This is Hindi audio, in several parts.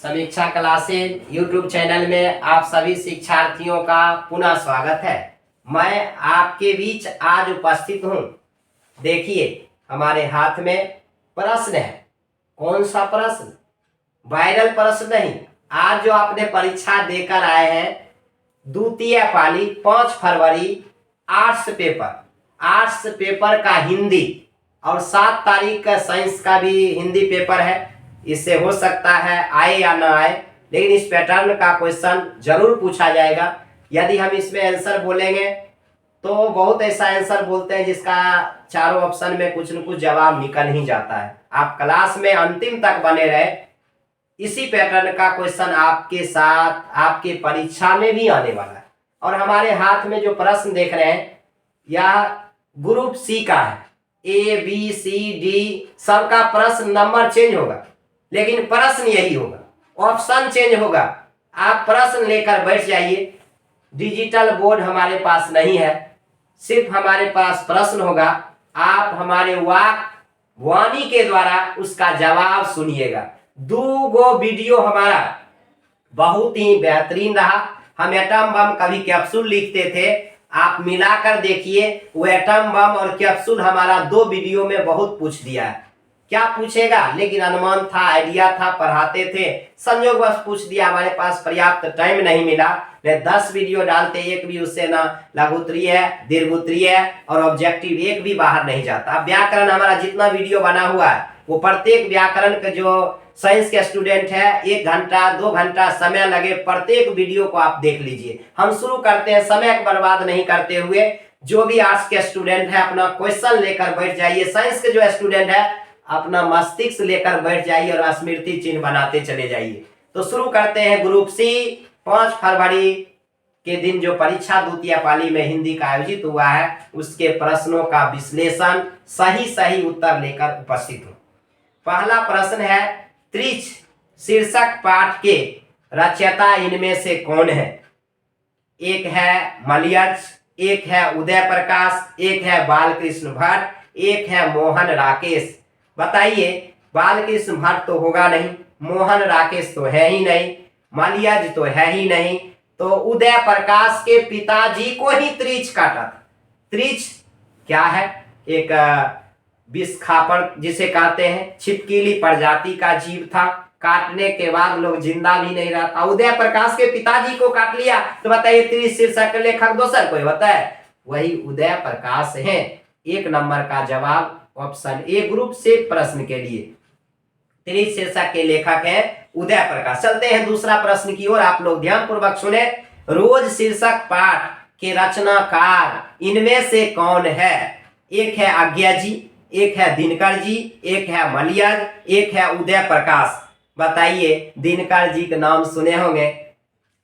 समीक्षा क्लासेज यूट्यूब चैनल में आप सभी शिक्षार्थियों का पुनः स्वागत है। मैं आपके बीच आज उपस्थित हूँ। देखिए, हमारे हाथ में प्रश्न है। कौन सा प्रश्न? वायरल प्रश्न नहीं। आज जो आपने परीक्षा देकर आए हैं, द्वितीय पाली 5 फरवरी आर्ट्स पेपर का हिंदी और 7 तारीख का साइंस का भी हिंदी पेपर है। इससे हो सकता है आए या ना आए, लेकिन इस पैटर्न का क्वेश्चन जरूर पूछा जाएगा। यदि हम इसमें आंसर बोलेंगे तो बहुत ऐसा आंसर बोलते हैं जिसका चारों ऑप्शन में कुछ न कुछ जवाब निकल ही जाता है। आप क्लास में अंतिम तक बने रहे। इसी पैटर्न का क्वेश्चन आपके साथ आपके परीक्षा में भी आने वाला है। और हमारे हाथ में जो प्रश्न देख रहे हैं यह ग्रुप सी का है। ए बी सी डी सबका प्रश्न नंबर चेंज होगा, लेकिन प्रश्न यही होगा, ऑप्शन चेंज होगा। आप प्रश्न लेकर बैठ जाइए। डिजिटल बोर्ड हमारे पास नहीं है, सिर्फ हमारे पास प्रश्न होगा। आप हमारे वाणी के द्वारा उसका जवाब सुनिएगा। 2 वीडियो हमारा बहुत ही बेहतरीन रहा। हम एटम बम कभी कैप्सूल लिखते थे, आप मिलाकर देखिए। वो एटम बम और कैप्सूल हमारा 2 वीडियो में बहुत पूछ दिया है। क्या पूछेगा, लेकिन अनुमान था, आइडिया था, पढ़ाते थे, संयोगवश पूछ दिया। हमारे पास पर्याप्त टाइम नहीं मिला। 10 वीडियो डालते, एक भी उससे ना लघुत्तरीय है, दीर्घोत्तरीय है और ऑब्जेक्टिव एक भी बाहर नहीं जाता। व्याकरण हमारा जितना वीडियो बना हुआ है वो प्रत्येक व्याकरण का जो साइंस के स्टूडेंट है 1 घंटा 2 घंटा समय लगे, प्रत्येक वीडियो को आप देख लीजिए। हम शुरू करते हैं, समय बर्बाद नहीं करते हुए। जो भी आर्ट्स के स्टूडेंट है अपना क्वेश्चन लेकर बैठ जाइए। साइंस के जो स्टूडेंट है अपना मस्तिष्क लेकर बैठ जाइए और स्मृति चिन्ह बनाते चले जाइए। तो शुरू करते हैं। ग्रुप सी 5 फरवरी के दिन जो परीक्षा द्वितीय पाली में हिंदी का आयोजित हुआ है उसके प्रश्नों का विश्लेषण, सही उत्तर लेकर उपस्थित हूं। पहला प्रश्न है, त्रिच शीर्षक पाठ के रचयिता इनमें से कौन है? एक है मलयज, एक है उदय प्रकाश, एक है बालकृष्ण भट्ट, एक है मोहन राकेश। बताइए, बालकृष्ण भट्ट तो होगा नहीं, मोहन राकेश तो है ही नहीं, मलयज तो है ही नहीं, तो उदय प्रकाश के पिताजी को ही त्रिच काटा था। त्रिच क्या है? एक विषखापड़ जिसे कहते हैं, छिपकली प्रजाति का जीव था। काटने के बाद लोग जिंदा भी नहीं रहता। उदय प्रकाश के पिताजी को काट लिया, तो बताइए त्रिच शीर्षक के लेखक दूसर कोई होता है? वही उदय प्रकाश है। 1 नंबर का जवाब ऑप्शन ए ग्रुप से प्रश्न के लिए। त्रिच शीर्षक के लेखक है उदय प्रकाश। चलते हैं दूसरा प्रश्न की ओर, आप लोग ध्यान पूर्वक सुने। रोज शीर्षक पाठ के रचनाकार इनमें से कौन है? एक है आज्ञा जी, एक है दिनकर जी, एक है मलयज, एक है उदय प्रकाश। बताइए, दिनकर जी के नाम सुने होंगे।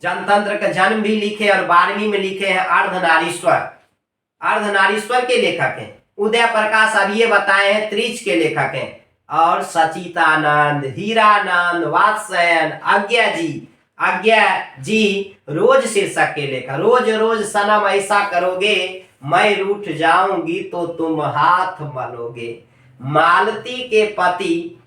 जनतंत्र का जन्म भी लिखे और 12वीं में लिखे हैं। अर्धनारीश्वर के लेखक हैं। उदय प्रकाश अभी ये बताए हैं त्रिच के लेखक हैं। और सचितानंद, हीरानंद, वात्स्ययन, आज्ञा जी रोज शीर्षक के लेखक। रोज रोज सनम ऐसा करोगे, मैं रूठ जाऊंगी तो तुम हाथ मलोगे। मालती के पति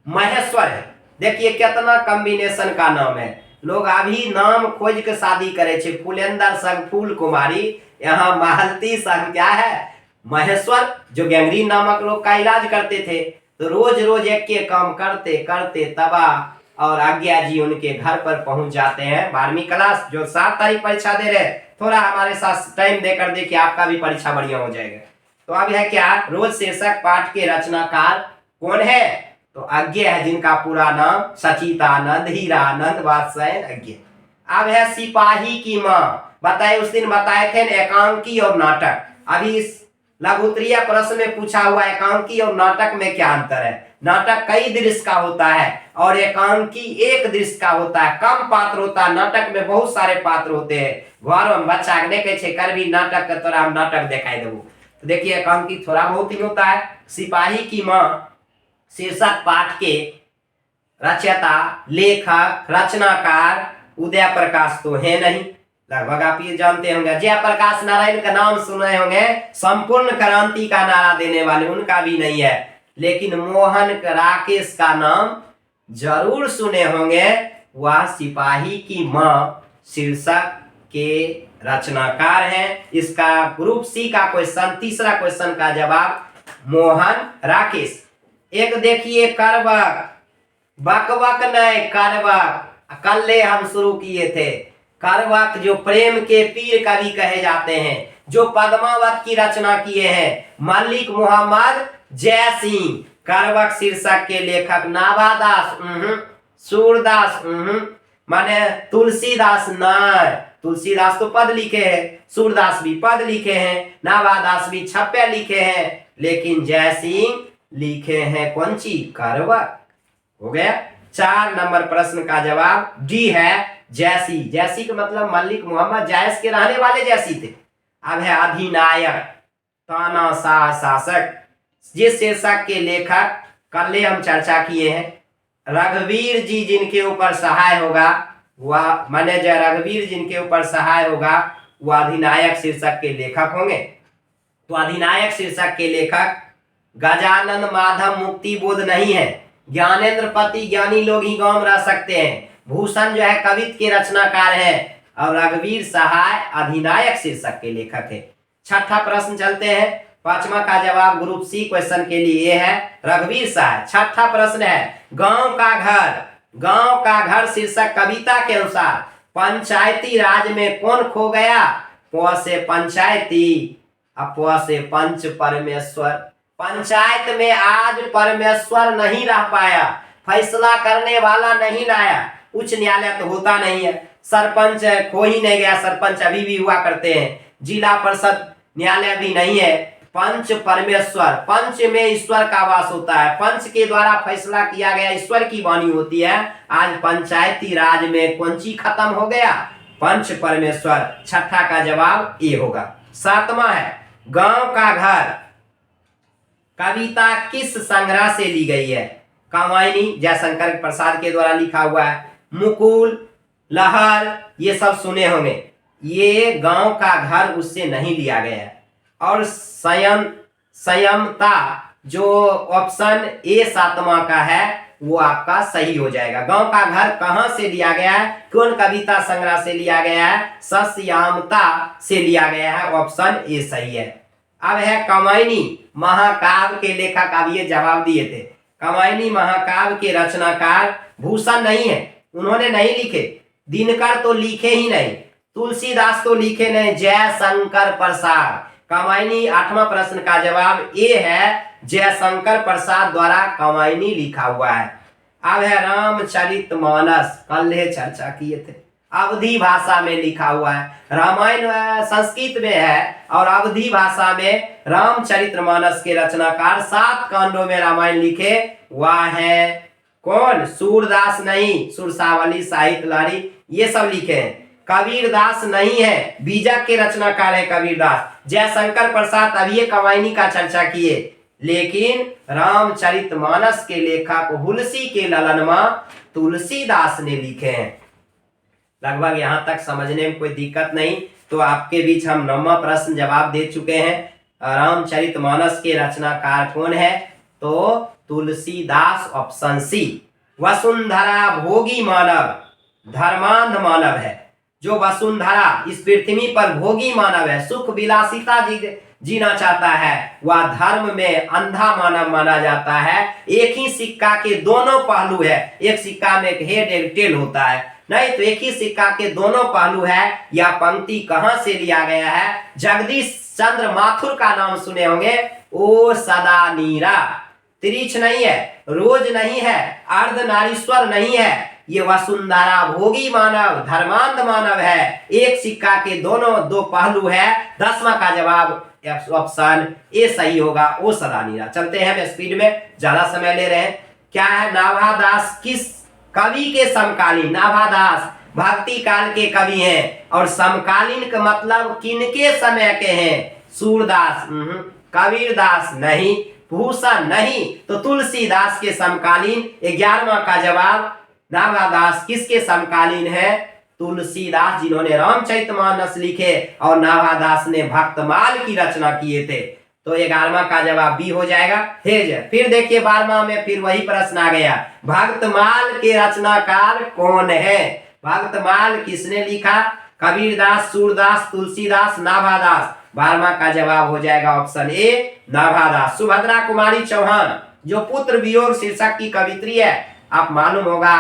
महेश्वर है। देखिए कितना कॉम्बिनेशन का नाम है। लोग अभी नाम खोज के शादी करे छे। फुलेंदर संग फूल कुमारी, यहाँ मालती संग क्या है? महेश्वर, जो गैंग्रीन नामक रोग का इलाज करते थे। तो रोज रोज एक के काम करते करते तबाह, और आज्ञा जी उनके घर पर पहुंच जाते हैं। 12वीं क्लास जो 7 तारीख परीक्षा दे रहे, थोड़ा हमारे साथ टाइम देकर देखिए, आपका भी परीक्षा बढ़िया हो जाएगा। तो अब है क्या, रोज शीर्षक पाठ के रचनाकार कौन है? तो आज्ञा है, जिनका पूरा नाम सचितानंद, हीरानंद, वात्स्ययन, आज्ञा। अब है सिपाही की माँ। बताए, उस दिन बताए थे एकांकी और नाटक। अभी इस लघुत्तरीय प्रश्न में पूछा हुआ एकांकी और नाटक में क्या अंतर है? नाटक कई दृश्य का होता है और एकांकी एक दृश्य का होता है, कम पात्र होता है। नाटक में बहुत सारे पात्र होते हैं। घर में बच्चा ने कहे कर भी नाटक के तोरा हम नाटक दिखाई देबू। तो देखिए, एकांकी थोड़ा बहुत ही होता है। सिपाही की माँ शीर्षक पाठ के रचयिता, लेखक, रचनाकार उदय प्रकाश तो है नहीं, लगभग आप ये जानते होंगे। जयप्रकाश नारायण का नाम सुने होंगे, संपूर्ण क्रांति का नारा देने वाले, उनका भी नहीं है। लेकिन मोहन राकेश का नाम जरूर सुने होंगे, वह सिपाही की मां शीर्षक के रचनाकार हैं। इसका ग्रुप सी का क्वेश्चन, तीसरा क्वेश्चन का जवाब मोहन राकेश। एक देखिए करवक, बकबक नहीं करवक, कल हम शुरू किए थे। करवक जो प्रेम के पीर कवि कहे जाते हैं, जो पद्मावत की रचना किए हैं, मलिक मोहम्मद जयसिंह। करवक शीर्षक के लेखक नाभादास, सूरदास, माने तुलसीदास नहीं। तुलसीदास तो पद लिखे हैं, सूरदास भी पद लिखे हैं, नाभादास भी छप्पे लिखे हैं, लेकिन जयसिंह लिखे हैं कौन सी? करवक। हो गया। 4 नंबर प्रश्न का जवाब डी है जैसी। जैसी का मतलब मलिक मोहम्मद जायस के रहने वाले जैसी थे। अब है अधिनायक, तानाशाह शासक, जिस शीर्षक के लेखक कल हम चर्चा किए हैं। रघुवीर जी जिनके ऊपर सहाय होगा वह, माने जय रघुवीर जिनके ऊपर सहाय होगा वह अधिनायक शीर्षक के लेखक होंगे। तो अधिनायक शीर्षक के लेखक गजानन माधव मुक्ति बोध नहीं है। ज्ञानेंद्र पति ज्ञानी लोग ही गांव में रह सकते हैं। भूषण जो है कवित्व के रचनाकार है, और रघुवीर सहाय अधिनायक शीर्षक के लेखक है। छठा प्रश्न चलते हैं। 5वां का जवाब ग्रुप सी क्वेश्चन के लिए है रघुवीर सहाय। छठा प्रश्न है गांव का घर। गांव का घर शीर्षक कविता के अनुसार पंचायती राज में कौन खो गया? प से पंचायती, प से पंच परमेश्वर। पंचायत में आज परमेश्वर नहीं रह पाया, फैसला करने वाला नहीं लाया। उच्च न्यायालय तो होता नहीं है, सरपंच खो ही नहीं गया, सरपंच अभी भी हुआ करते हैं। जिला परिषद न्यायालय भी नहीं है। पंच परमेश्वर, पंच में ईश्वर का वास होता है, पंच के द्वारा फैसला किया गया ईश्वर की वाणी होती है। आज पंचायती राज में कौन सी खत्म हो गया? पंच परमेश्वर। छठा का जवाब ए होगा। 7वां है गांव का घर। कविता किस संग्रह से ली गई है? कामायनी जयशंकर प्रसाद के द्वारा लिखा हुआ है। मुकुल, लहर, ये सब सुने होंगे। ये गांव का घर उससे नहीं लिया गया है। और संयमता जो ऑप्शन ए 7वां का है वो आपका सही हो जाएगा। गांव का घर कहां से लिया गया है? कौन कविता संग्रह से लिया गया है? सस्यामता से लिया गया है। ऑप्शन ए सही है। अब है कामायनी महाकाव्य के लेखक। अब ये जवाब दिए थे। कामायनी महाकाव्य के रचनाकार भूषण नहीं है, उन्होंने नहीं लिखे। दिनकर तो लिखे ही नहीं, तुलसीदास तो लिखे नहीं, जयशंकर प्रसाद। कामायनी 8वां प्रश्न का जवाब ए है, जयशंकर प्रसाद द्वारा कामायनी लिखा हुआ है। अब है रामचरितमानस, कल चर्चा किए थे। अवधी भाषा में लिखा हुआ है। रामायण संस्कृत में है और अवधी भाषा में रामचरितमानस के रचनाकार 7 कांडों में रामायण लिखे वह है कौन? सूरदास नहीं, सुरसावली, साहित्य लहरी, ये सब लिखे हैं। कबीरदास नहीं है, बीजक के रचनाकार है कबीरदास। जयशंकर प्रसाद अभी कामायनी का चर्चा किए, लेकिन रामचरितमानस के लेखक हुलसी के ललनमा तुलसीदास ने लिखे हैं। लगभग यहाँ तक समझने में कोई दिक्कत नहीं। तो आपके बीच हम 9वां प्रश्न जवाब दे चुके हैं। रामचरितमानस के रचनाकार कौन है? तो तुलसीदास, ऑप्शन सी। वसुंधरा भोगी मानव, धर्मांध मानव है। जो वसुंधरा इस पृथ्वी पर भोगी मानव है, सुख विलासिता जीना चाहता है, वह धर्म में अंधा मानव माना जाता है। एक ही सिक्का के दोनों पहलू है, एक सिक्का में एक हेड एक टेल होता है, नहीं तो एक ही सिक्का के दोनों पहलू है। यह पंक्ति कहां से लिया गया है? जगदीश चंद्र माथुर का नाम सुने होंगे। ओ सदा नीरा, तिरिछ नहीं है, रोज नहीं है, अर्धनारीश्वर नहीं है, ये वसुंधरा भोगी मानव, धर्मांध मानव है। एक सिक्का के दोनों दो पहलू है। 10वां का जवाब ऑप्शन ए सही होगा, ओ सदा नीरा। चलते हैं, हम स्पीड में ज्यादा समय ले रहे हैं। क्या है? नाभादास किस कवि के समकालीन? नाभादास भक्ति काल के कवि हैं, और समकालीन का मतलब किनके समय के हैं? सूरदास, कबीरदास नहीं, भूषण नहीं, तो तुलसीदास के समकालीन। 11वां का जवाब नाभादास किसके समकालीन है? तुलसीदास, जिन्होंने रामचरितमानस लिखे और नाभादास ने भक्तमाल की रचना किए थे। तो 11वां का जवाब बी हो जाएगा, हेज। फिर देखिए 12वां में फिर वही प्रश्न आ गया, भक्तमाल के रचनाकार कौन है? भक्तमाल किसने लिखा? कबीरदास, सूरदास, तुलसीदास, नाभादास। 12वां का जवाब हो जाएगा ऑप्शन ए, नाभादास। सुभद्रा कुमारी चौहान जो पुत्र वियोग शीर्षक की कवित्री है, आप मालूम होगा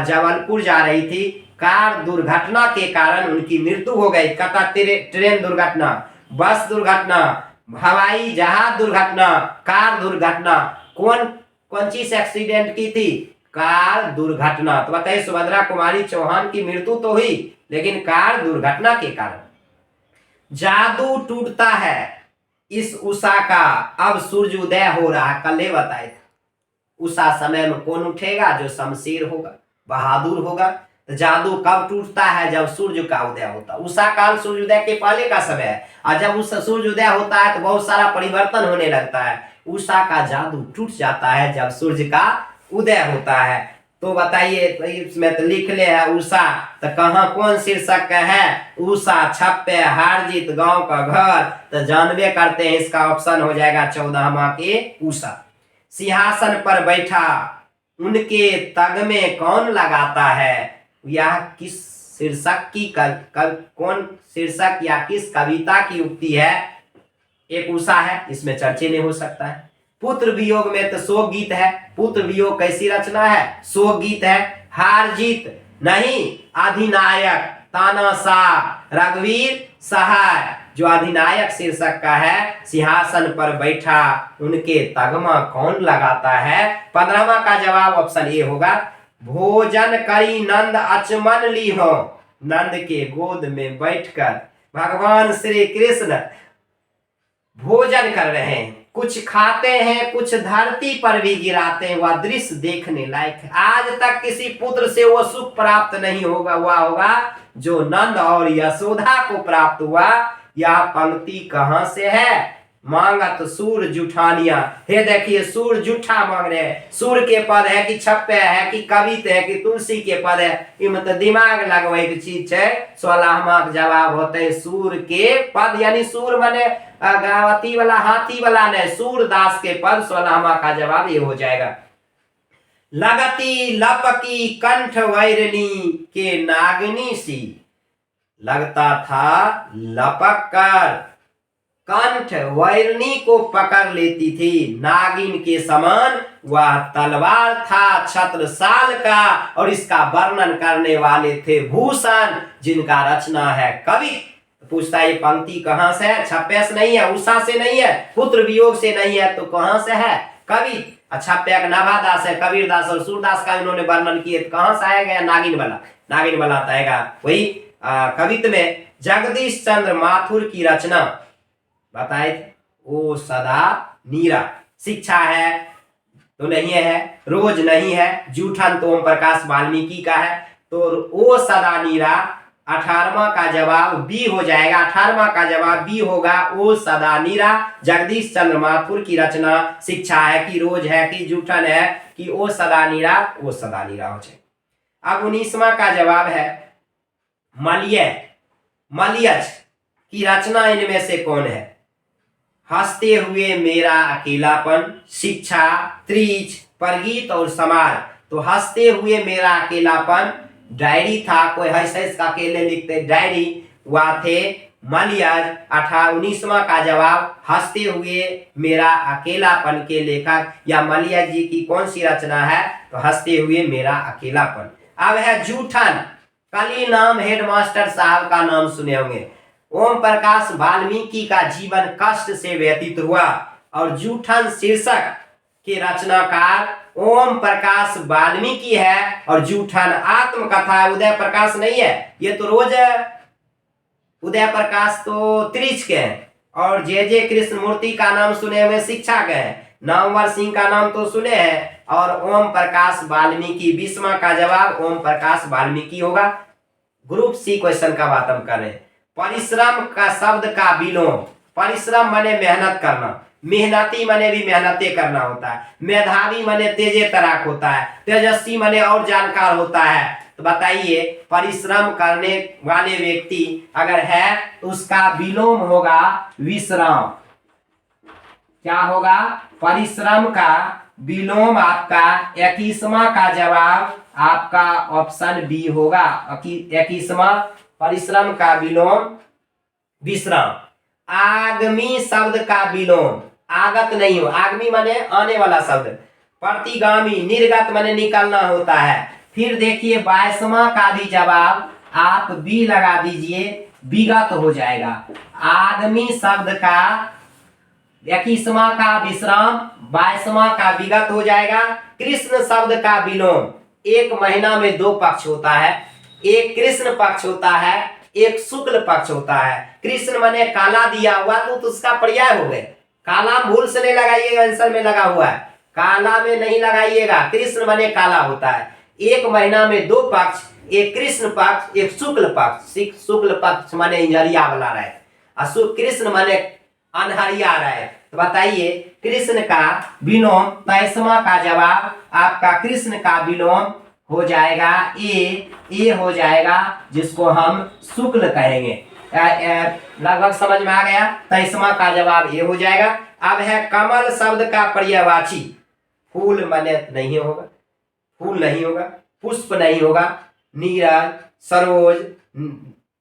जबलपुर जा रही थी, कार दुर्घटना के कारण उनकी मृत्यु हो गई। कथा ट्रेन दुर्घटना, बस दुर्घटना, हवाई जहाज दुर्घटना, कार दुर्घटना, कौन चीज एक्सीडेंट की थी? कार दुर्घटना। तो बताइए सुभद्रा कुमारी चौहान की मृत्यु तो हुई, लेकिन कार दुर्घटना के कारण। जादू टूटता है इस उषा का, अब सूर्य उदय हो रहा। कल ही बताए थे, उषा समय में कौन उठेगा? जो शमशेर होगा, बहादुर होगा। तो जादू कब टूटता है? जब सूर्य का उदय होता है। उषा काल सूर्योदय के पहले का समय है, और जब उस सूर्योदय होता है तो बहुत सारा परिवर्तन होने लगता है। उषा का जादू टूट जाता है जब सूर्य का उदय होता है। तो बताइए, तो इसमें तो लिख ले है उषा, तो कहाँ कौन शीर्षक है? उषा, छप्पे, हार जीत, गांव का घर। तो जानबे करते हैं, इसका ऑप्शन हो जाएगा 14वां के उषा। सिंहासन पर बैठा उनके तग में कौन लगाता है? यह किस शीर्षक की कौन शीर्षक या किस कविता की उक्ति है? एक उषा है, इसमें चर्चे नहीं हो सकता है। पुत्र वियोग में तो शोक गीत है। पुत्र वियोग कैसी रचना है? शोक गीत है। हार जीत नहीं, अधिनायक, तानाशाह, रघुवीर सहाय। जो अधिनायक शीर्षक का है, सिंहासन पर बैठा उनके तगमा कौन लगाता है? 15वां का जवाब ऑप्शन ए होगा, भोजन करी नंद अचमन ली हो। नंद के गोद में बैठकर भगवान श्री कृष्ण भोजन कर रहे हैं, कुछ खाते हैं, कुछ धरती पर भी गिराते हैं। वह दृश्य देखने लायक है। आज तक किसी पुत्र से वो सुख प्राप्त नहीं होगा जो नंद और यशोदा को प्राप्त हुआ। यह पंक्ति कहां से है? मांगत सूर जुठानिया। हे देखिए, सूर जुठा मांग रहे हैं। सूर के पद है कि छप्पे है कि कवित है कि तुलसी के पद है? ये मतलब दिमाग लगवाई की चीज है। 16वां जवाब होता है सूर के पद, यानी सूर माने गावती वाला, हाथी वाला नहीं, सूरदास के पद। 16वां का जवाब ये हो जाएगा। लगती लपकी कंठ वैरनी के नागिनी सी, लगता था लपक कर कंठ वैरनी को पकड़ लेती थी, नागिन के समान वह तलवार था छत्रसाल का। और इसका वर्णन करने वाले थे भूषण, जिनका रचना है कवि। पूछता है ये पंक्ति कहां से है? छप्पे से नहीं है, उषा से नहीं है, पुत्र वियोग से नहीं है, तो कहां से है? कवि। छप्पे नाभादास है, कबीरदास और सूरदास का इन्होंने वर्णन किए। कहां से आया गया? नागिन वाला। नागिन वाला आएगा वही कवित्व में। जगदीश चंद्र माथुर की रचना बताए थे, ओ सदा नीरा। शिक्षा है तो नहीं है, रोज नहीं है, जूठन तो ओम प्रकाश वाल्मीकि का है। तो ओ सदा नीरा 18वां का जवाब बी हो जाएगा। 18वां का जवाब बी होगा, ओ सदा नीरा। जगदीश चंद्र माथुर की रचना। शिक्षा है कि रोज है कि जूठन है कि ओ सदा नीरा? ओ सदा नीरा हो जाए। अब 19वां का जवाब है मलियज की रचना इनमें से कौन है? हंसते हुए मेरा अकेलापन, शिक्षा, त्रिज, परगीत और समाज। तो हंसते हुए मेरा अकेलापन डायरी था, कोई ऐसे अकेले लिखते डायरी, वह थे मलियज। 19वां का जवाब हंसते हुए मेरा अकेलापन के लेखक या मलियज जी की कौन सी रचना है? तो हंसते हुए मेरा अकेलापन। अब है जूठन। कल ही नाम हेडमास्टर साहब का नाम सुने होंगे। ओम प्रकाश वाल्मीकि का जीवन कष्ट से व्यतीत हुआ, और जूठन शीर्षक के रचनाकार ओम प्रकाश वाल्मीकि है। और जूठन आत्मकथा उदय प्रकाश नहीं है, ये तो रोज उदय प्रकाश तो त्रिच के हैं। और जे कृष्णमूर्ति का नाम सुने हुए, शिक्षा के हैं। नामवर सिंह का नाम तो सुने हैं। और ओम प्रकाश वाल्मीकि 20वां का जवाब ओम प्रकाश वाल्मीकि होगा। ग्रुप सी क्वेश्चन का बात हम कर रहे हैं। परिश्रम का शब्द का विलोम। परिश्रम माने मेहनत करना, मेहनती माने भी मेहनते करना होता है। मेधावी माने तेजे तराक होता है, तेजस्वी माने और जानकार होता है। तो बताइए, परिश्रम करने वाले व्यक्ति अगर है तो उसका विलोम होगा विश्राम। क्या होगा? परिश्रम का विलोम आपका 21वां का जवाब आपका ऑप्शन बी होगा। 21वां परिश्रम का विलोम विश्राम। आगमी शब्द का विलोम आगत नहीं हो, आगमी माने आने वाला शब्द, प्रतिगामी निर्गत माने निकलना होता है। फिर देखिए 22वां का भी जवाब आप बी लगा दीजिए, विगत हो जाएगा। आगमी शब्द का 21वां का विश्राम, 22वां का विगत हो जाएगा। कृष्ण शब्द का विलोम, एक महीना में 2 पक्ष होता है, एक कृष्ण पक्ष होता है, एक शुक्ल पक्ष होता है। कृष्ण माने काला दिया हुआ तो उसका पर्याय हो गए। काला भूल से नहीं लगाइएगा, आंसर में लगा हुआ है, काला में नहीं लगाइएगा। कृष्ण माने काला होता है। एक महीना में 2 पक्ष, एक कृष्ण पक्ष, एक शुक्ल पक्ष। शुक्ल पक्ष माने इंजरिया वाला रहे, और कृष्ण माने अनहरिया रहे। तो बताइए कृष्ण का विलोम, 23वां का जवाब आपका कृष्ण का विलोम हो जाएगा ए हो जाएगा, जिसको हम शुक्ल कहेंगे। लगभग समझ में आ गया। 23वां का जवाब ए हो जाएगा। अब है कमल शब्द का पर्यायवाची। फूल माने नहीं होगा, फूल नहीं होगा, पुष्प नहीं होगा, नीरज, सरोज,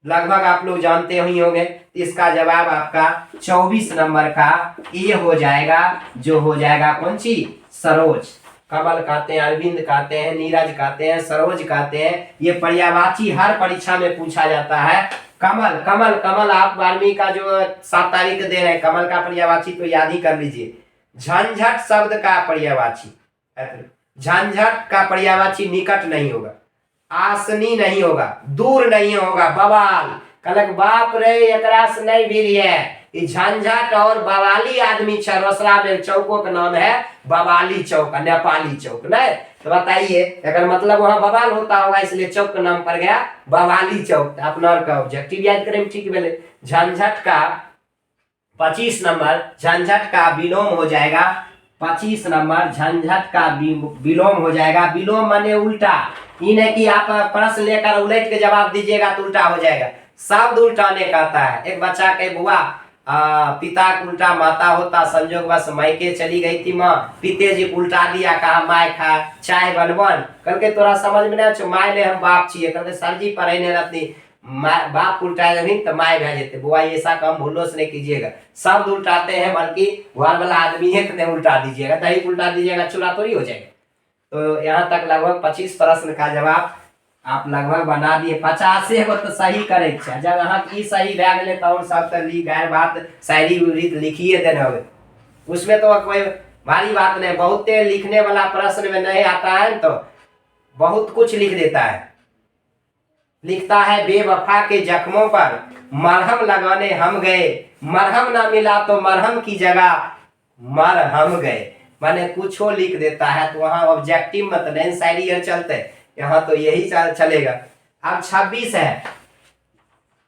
लगभग आप लोग जानते ही होंगे। इसका जवाब आपका 24 नंबर का ए हो जाएगा, जो हो जाएगा कौन सी? सरोज। कमल कहते हैं, अरविंद कहते हैं, नीरज कहते हैं, सरोज कहते हैं। ये पर्यायवाची हर परीक्षा में पूछा जाता है। कमल कमल कमल आप 12वीं का जो 7 तारीख दे रहे हैं, कमल का पर्यायवाची तो याद ही कर लीजिए। झंझट शब्द का पर्यायवाची, झंझट का पर्यायवाची निकट नहीं होगा, आसनी नहीं होगा, दूर नहीं होगा, बवाल। कलक बाप रे एकरा से नहीं भी है। झंझट और बवाली आदमी रोसड़ा में चौकों का नाम है बवाली चौक, नेपाली चौक। नहीं तो बताइए अगर मतलब वहां बवाल होता होगा, इसलिए चौक का नाम पड़ गया बवाली चौक। अपना का ऑब्जेक्टिव याद करें, ठीक है। झंझट का 25 नंबर, झंझट का विलोम हो जाएगा। 25 नंबर झंझट का विलोम हो जाएगा। विलोम माने उल्टा, ये नहीं कि आप प्रश्न लेकर उलट के जवाब दीजिएगा तो उल्टा हो जाएगा। शब्द उल्टाने का आता है। एक बच्चा कहे बुआ पिता को उल्टा माता होता, संजोग बस मायके चली गई थी माँ, पिते जी उल्टा दिया, कहा माय खा चाय बनबन। करके तोरा समझ में नहीं, माय ले हम बाप छिए। करके सर जी पढ़े नहीं रहती, बाप उल्टा तो माय भेजते। बुआ ऐसा काम भूलो से नहीं कीजिएगा। शब्द उल्टाते हैं, बल्कि घर वाला आदमी है तो उल्टा दीजिएगा, दही उल्टा दीजिएगा चूरा थोड़ी हो जाएगा। तो यहाँ तक लगभग 25 प्रश्न का जवाब आप लगभग बना दिए। 50 को तो सही करे, जब यहाँ की सही भै गए तो सब तो गैर बात शायरी लिखिए देना हो, उसमें तो कोई भारी बात नहीं। बहुत लिखने वाला प्रश्न में नहीं आता है तो बहुत कुछ लिख देता है। लिखता है बेवफा के जख्मों पर मरहम लगाने हम गए, मरहम ना मिला तो मरहम की जगह मरहम गए। माने कुछ लिख देता है। तो वहां ऑब्जेक्टिव मत नहीं, शायरी चलते, यहाँ तो यही चलेगा। अब 26 है,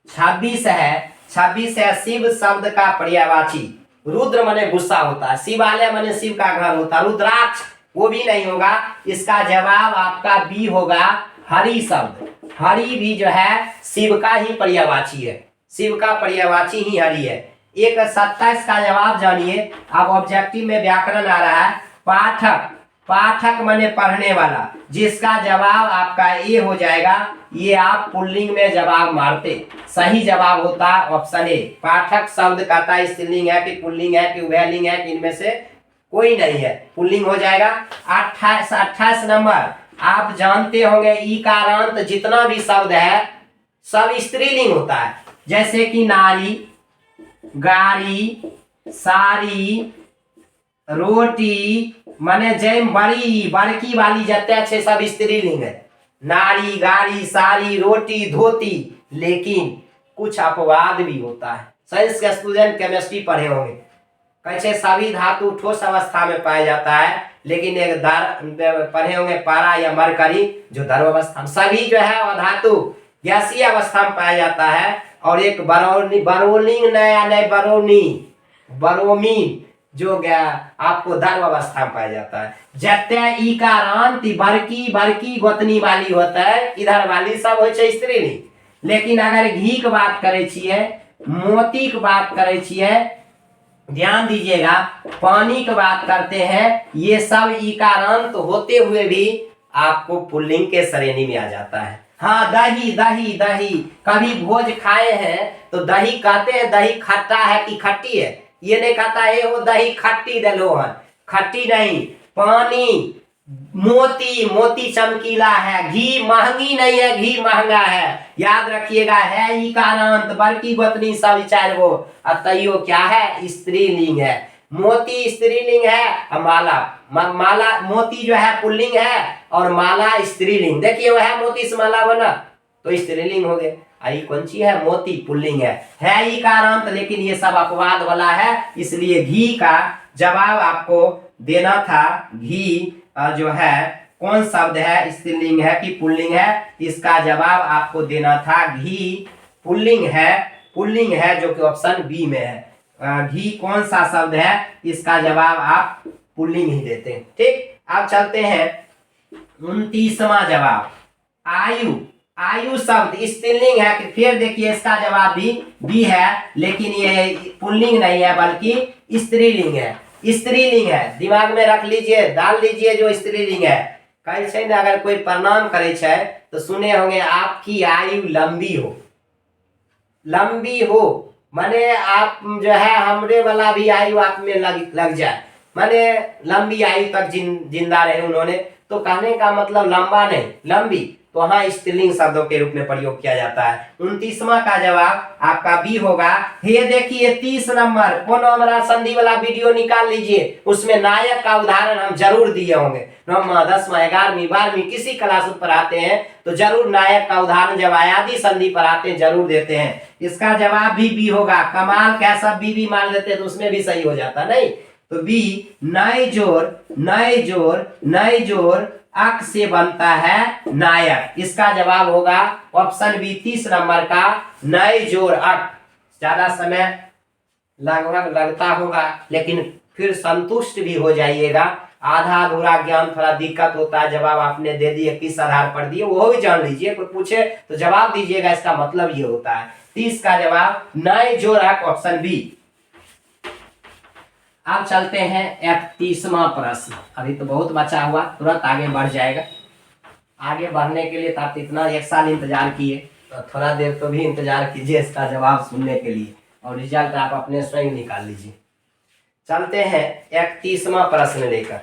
26 है शिव शब्द का पर्यायवाची। रुद्र माने गुस्सा होता है, शिवालय माने शिव का घर होता है, रुद्राक्ष वो भी नहीं होगा। इसका जवाब आपका बी होगा, हरि शब्द। हरि भी जो है शिव का ही पर्यायवाची है, शिव का पर्यायवाची ही हरि है। एक 27 का जवाब जानिए। अब ऑब्जेक्टिव में व्याकरण आ रहा है। पाठक, पाठक माने पढ़ने वाला, जिसका जवाब आपका ए हो जाएगा। ये आप पुल्लिंग में जवाब मारते, सही जवाब होता ऑप्शन ए। पाठक शब्द कहता स्त्रीलिंग है कि पुल्लिंग है कि उभयलिंग है कि इनमें से कोई नहीं है, पुल्लिंग हो जाएगा। 28 नंबर आप जानते होंगे ईकारांत जितना भी शब्द है सब स्त्रीलिंग होता है, जैसे कि नारी, गाड़ी, साड़ी, रोटी, माने जैम बड़ी बड़की वाली जते अच्छे सब स्त्रीलिंग है। नारी, गाड़ी, साड़ी, रोटी, धोती। लेकिन कुछ अपवाद भी होता है। साइंस के स्टूडेंट केमिस्ट्री पढ़े होंगे, कैसे सभी धातु ठोस अवस्था में पाया जाता है, लेकिन एक पढ़े होंगे पारा या मरकरी जो द्रव अवस्था में, सभी जो है वह धातु गैसीय अवस्था में पाया जाता है। और एक बरोलिंग नया नए बरोमीन जो गया आपको द्रव अवस्था में पाया जाता है। जते ईकारांत बड़की बड़की गोतनी वाली होता है, इधर वाली सब हो स्त्रीलिंग। लेकिन अगर घी के बात करे छिए, मोती के बात करे छिए, ध्यान दीजिएगा, पानी की बात करते हैं, ये सब इकारांत होते हुए भी आपको पुल्लिंग के श्रेणी में आ जाता है। हाँ, दही दही दही, कभी भोज खाए हैं तो दही कहते हैं, दही खट्टा है कि खट्टी है, ये नहीं कहता है वो दही खट्टी दलो है, खट्टी नहीं। पानी, मोती, मोती चमकीला है, घी महंगी नहीं है, घी महंगा है, याद रखिएगा, है इकारांत, बल्कि बतनी सब चार वो अतयो क्या है, स्त्रीलिंग है। मोती स्त्रीलिंग है और माला, माला मोती जो है पुल्लिंग है और माला स्त्रीलिंग। देखिए वह मोती से माला बना तो स्त्रीलिंग हो गए, आई कौन सी है, मोती पुल्लिंग है इकारांत, लेकिन ये सब अपवाद वाला है, इसलिए घी का जवाब आपको देना था। घी जो है कौन शब्द है, स्त्रीलिंग है कि पुल्लिंग है, इसका जवाब आपको देना था घी पुल्लिंग है, पुल्लिंग है, जो कि ऑप्शन बी में है। घी कौन सा शब्द है, इसका जवाब आप पुल्लिंग ही देते हैं। ठीक, अब चलते हैं 29वां जवाब, आयु। आयु शब्द स्त्रीलिंग है कि फिर देखिए इसका जवाब भी बी है, लेकिन ये पुल्लिंग नहीं है बल्कि स्त्रीलिंग है, स्त्रीलिंग है, दिमाग में रख लीजिए, डाल लीजिए जो स्त्रीलिंग है। कहे छे ना, अगर कोई प्रणाम करे छे तो सुने होंगे आपकी आयु लंबी हो, लंबी हो माने आप जो है हमरे वाला भी आयु आप में लग जाए, माने लंबी आयु तक जिंदा रहे उन्होंने, तो कहने का मतलब लंबा नहीं, लंबी, तो हाँ स्त्रीलिंग शब्दों के रूप में प्रयोग किया जाता है। 29वां का जवाब आपका बी होगा। ये देखिए 30 नंबर, कौन हमारा संधि वाला वीडियो निकाल लीजिए, उसमें नायक का उदाहरण हम जरूर दिए होंगे। 9वां 10वां 11वीं 12वीं किसी क्लास पर आते हैं तो जरूर नायक का उदाहरण जब आयादी संधि पर आते हैं जरूर देते हैं। इसका जवाब भी बी होगा। कमाल कैसा बी मान लेते हैं तो उसमें भी सही हो जाता नहीं, तो बी नए जोर, नए जोर, नए जोर अक से बनता है नायक, इसका जवाब होगा ऑप्शन बी 30 नंबर का नए जोर अक। ज्यादा समय लगभग लगता होगा लेकिन फिर संतुष्ट भी हो जाइएगा, आधा अधूरा ज्ञान थोड़ा दिक्कत होता है, जवाब आपने दे दिए किस आधार पर दिए वो भी जान लीजिए, कोई पूछे तो जवाब दीजिएगा, इसका मतलब ये होता है। 30 का जवाब नए जोर अक, ऑप्शन बी। अब चलते हैं 31वां प्रश्न, अभी तो बहुत बचा हुआ, तुरंत आगे बढ़ जाएगा। आगे बढ़ने के लिए तो आप इतना 1 साल इंतजार किए, तो थोड़ा देर तो भी इंतजार कीजिए इसका जवाब सुनने के लिए, और रिजल्ट आप अपने स्वयं निकाल लीजिए। चलते हैं 31वां प्रश्न लेकर,